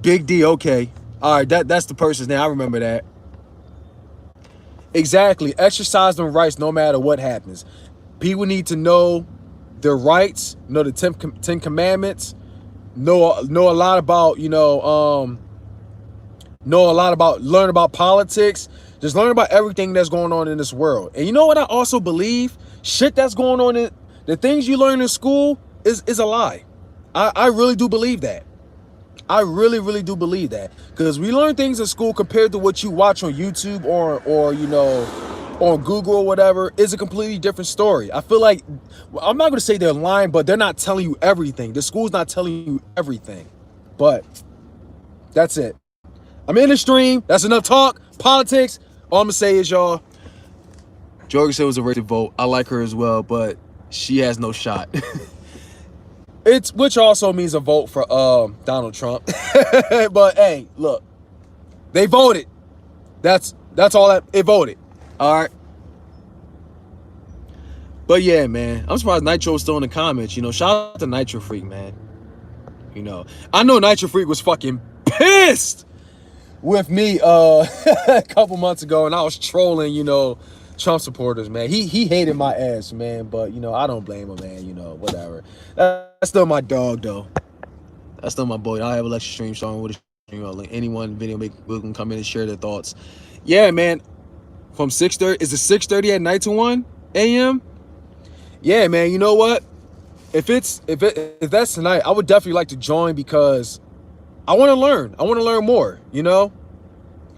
Big D, okay. All right, that's the person's name. I remember that. Exactly. Exercise their rights no matter what happens. People need to know their rights, know the Ten Commandments, know a lot about, learn about politics. Just learn about everything that's going on in this world. And you know what I also believe? Shit that's going on in the things you learn in school is a lie. I really do believe that. I really, really do believe that. Because we learn things in school compared to what you watch on YouTube or on Google or whatever is a completely different story. I feel like, I'm not going to say they're lying, but they're not telling you everything. The school's not telling you everything. But that's it. I'm in the stream. That's enough talk. Politics. All I'm going to say is, y'all, Jorgen said it was a rated vote. I like her as well, but she has no shot. Which also means a vote for Donald Trump. But hey, look, they voted. That's all that it voted. All right. But yeah, man, I'm surprised Nitro's still in the comments. Shout out to Nitro Freak, man. I know Nitro Freak was fucking pissed with me a couple months ago, and I was trolling, Trump supporters, man. He hated my ass, man. But I don't blame him, man. Whatever. That's still my dog, though. That's still my boy. I have a lecture stream showing with a stream. Anyone video we can come in and share their thoughts. Yeah, man. From 6:30, is it 6:30 at night to 1 a.m.? Yeah, man. You know what? If that's tonight, I would definitely like to join because I want to learn. I want to learn more.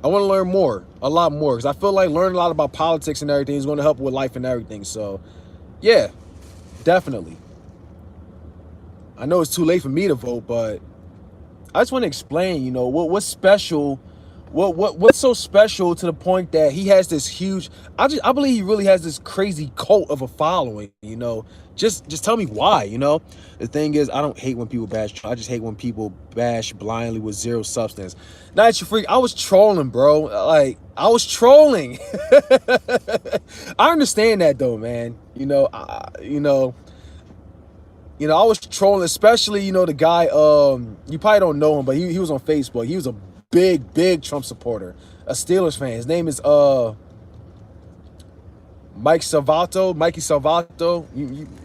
I want to learn more, a lot more, because I feel like learning a lot about politics and everything is going to help with life and everything. So, yeah, definitely. I know it's too late for me to vote, but I just want to explain, what's special, what's so special to the point that he has this huge. I believe he really has this crazy cult of a following. Just tell me why. The thing is, I don't hate when people bash. I just hate when people bash blindly with zero substance. Night, you freak. I was trolling, bro. Like, I was trolling. I understand that though, man. I was trolling, especially, the guy, you probably don't know him, but he was on Facebook. He was a big Trump supporter, a Steelers fan. His name is Mikey Salvato.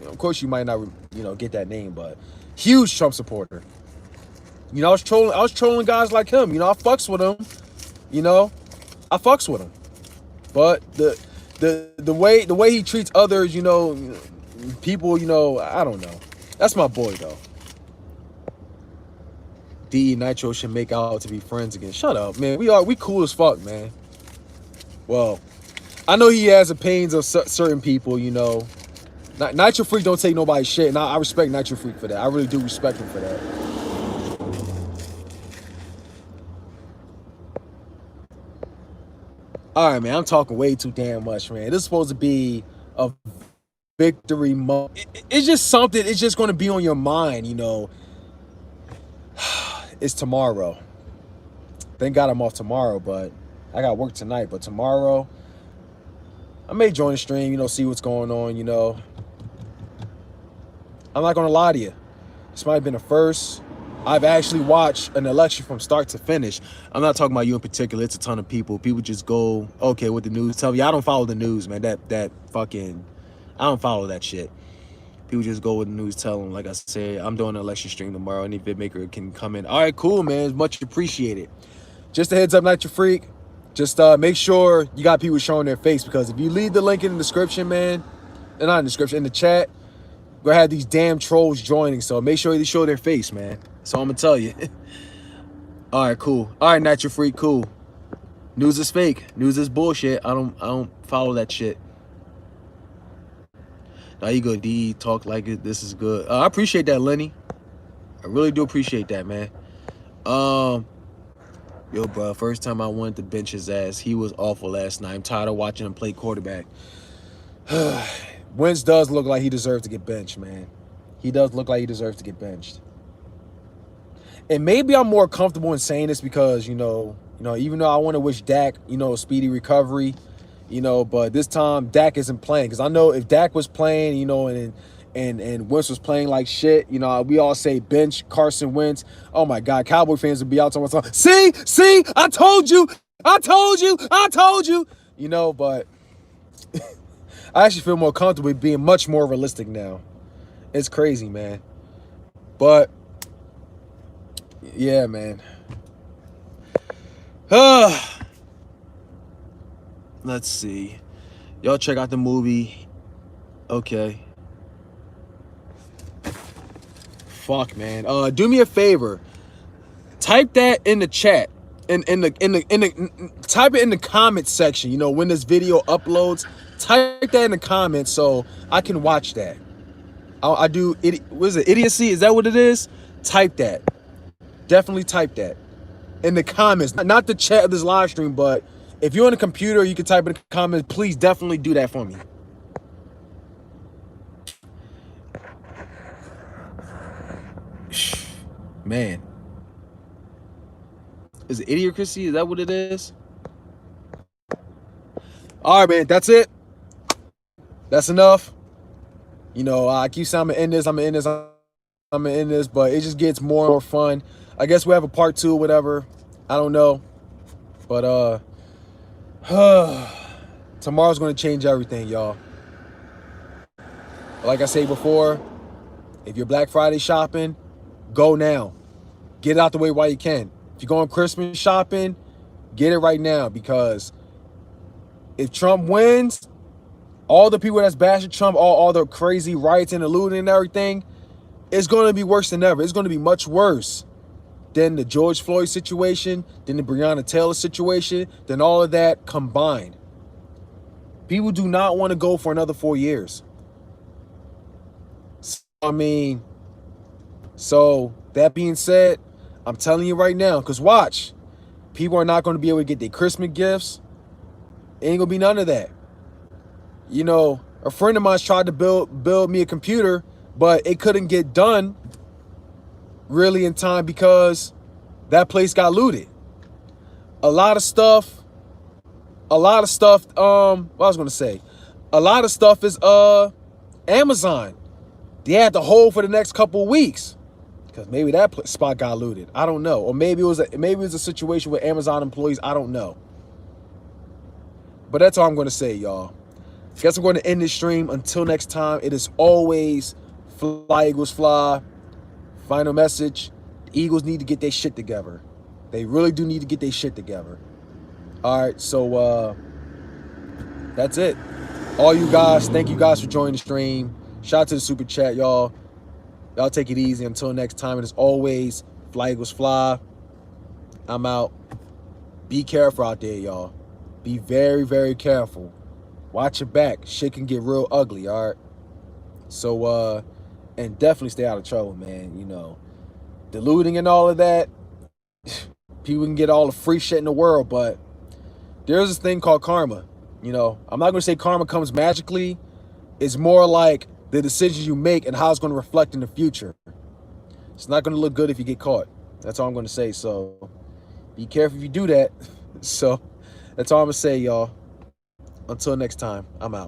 Of course, you might not, get that name, but huge Trump supporter. I was trolling guys like him. I fucks with him. I fucks with him. But the way he treats others, people, I don't know. That's my boy though. D Nitro should make out to be friends again. Shut up, man. We cool as fuck, man. Well, I know he has opinions of certain people, Nitro Freak don't take nobody's shit, and I respect Nitro Freak for that. I really do respect him for that. All right, man. I'm talking way too damn much, man. This is supposed to be a victory moment. It's just something. It's just going to be on your mind, It's tomorrow. Thank God I'm off tomorrow, but I got work tonight. But tomorrow, I may join the stream, see what's going on, I'm not going to lie to you. This might have been the first I've actually watched an election from start to finish. I'm not talking about you in particular. It's a ton of people. People just go, okay, what the news tell me. I don't follow the news, man. That fucking, I don't follow that shit. People just go with the news, tell them. Like I said, I'm doing an election stream tomorrow. Any vidmaker can come in. All right, cool, man. It's much appreciated. Just a heads up, Nitro Freak. Just make sure you got people showing their face, because if you leave the link in the description, man, not in the description, in the chat, we're gonna have these damn trolls joining. So make sure they show their face, man. That's all I'm gonna tell you. All right, cool. All right, Nitro Freak, cool. News is fake. News is bullshit. I don't follow that shit. Now you go, D, talk like it. This is good. I appreciate that, Lenny. I really do appreciate that, man. Yo, bro, first time I wanted to bench his ass. He was awful last night. I'm tired of watching him play quarterback. Wentz does look like he deserves to get benched, man. He does look like he deserves to get benched. And maybe I'm more comfortable in saying this because, even though I want to wish Dak, a speedy recovery, but this time Dak isn't playing. Because I know if Dak was playing, and Wentz was playing like shit, we all say bench Carson Wentz. Oh my God, Cowboy fans would be out talking about, see, I told you, but I actually feel more comfortable being much more realistic now. It's crazy, man. But yeah, man. Let's see. Y'all check out the movie. Okay. Fuck, man. Do me a favor. Type that in the chat. Type it in the comments section. When this video uploads, type that in the comments so I can watch that. I do. What is it? Idiocy? Is that what it is? Type that. Definitely type that in the comments. Not the chat of this live stream, but if you're on a computer, you can type in the comments. Please definitely do that for me. Man. Is it idiocracy? Is that what it is? All right, man. That's it. That's enough. I keep saying I'm going to end this. I'm going to end this, but it just gets more and more fun. I guess we have a part 2 or whatever. I don't know. But tomorrow's going to change everything, y'all. Like I said before, if you're Black Friday shopping, go now. Get it out the way while you can. If you're going Christmas shopping, get it right now, because if Trump wins, all the people that's bashing Trump, all the crazy riots and the looting and everything, it's going to be worse than ever. It's going to be much worse than the George Floyd situation, than the Breonna Taylor situation, than all of that combined. People do not want to go for another 4 years. So that being said, I'm telling you right now, because watch, people are not going to be able to get their Christmas gifts. Ain't going to be none of that. A friend of mine tried to build me a computer, but it couldn't get done really in time because that place got looted. A lot of stuff, what I was going to say, a lot of stuff is Amazon. They had to hold for the next couple of weeks because maybe that spot got looted. I don't know. Or maybe it was a situation with Amazon employees. I don't know. But that's all I'm going to say, y'all. Guess I'm going to end this stream. Until next time, it is always fly, Eagles, fly. Final message. The Eagles need to get their shit together. They really do need to get their shit together. All right, so that's it. All you guys, thank you guys for joining the stream. Shout out to the super chat, y'all. Y'all take it easy. Until next time, it is always fly, Eagles, fly. I'm out. Be careful out there, y'all. Be very, very careful. Watch your back. Shit can get real ugly, all right? So, and definitely stay out of trouble, man. The looting and all of that, people can get all the free shit in the world, but there's this thing called karma. I'm not going to say karma comes magically. It's more like the decisions you make and how it's going to reflect in the future. It's not going to look good if you get caught. That's all I'm going to say. So be careful if you do that. So that's all I'm going to say, y'all. Until next time, I'm out.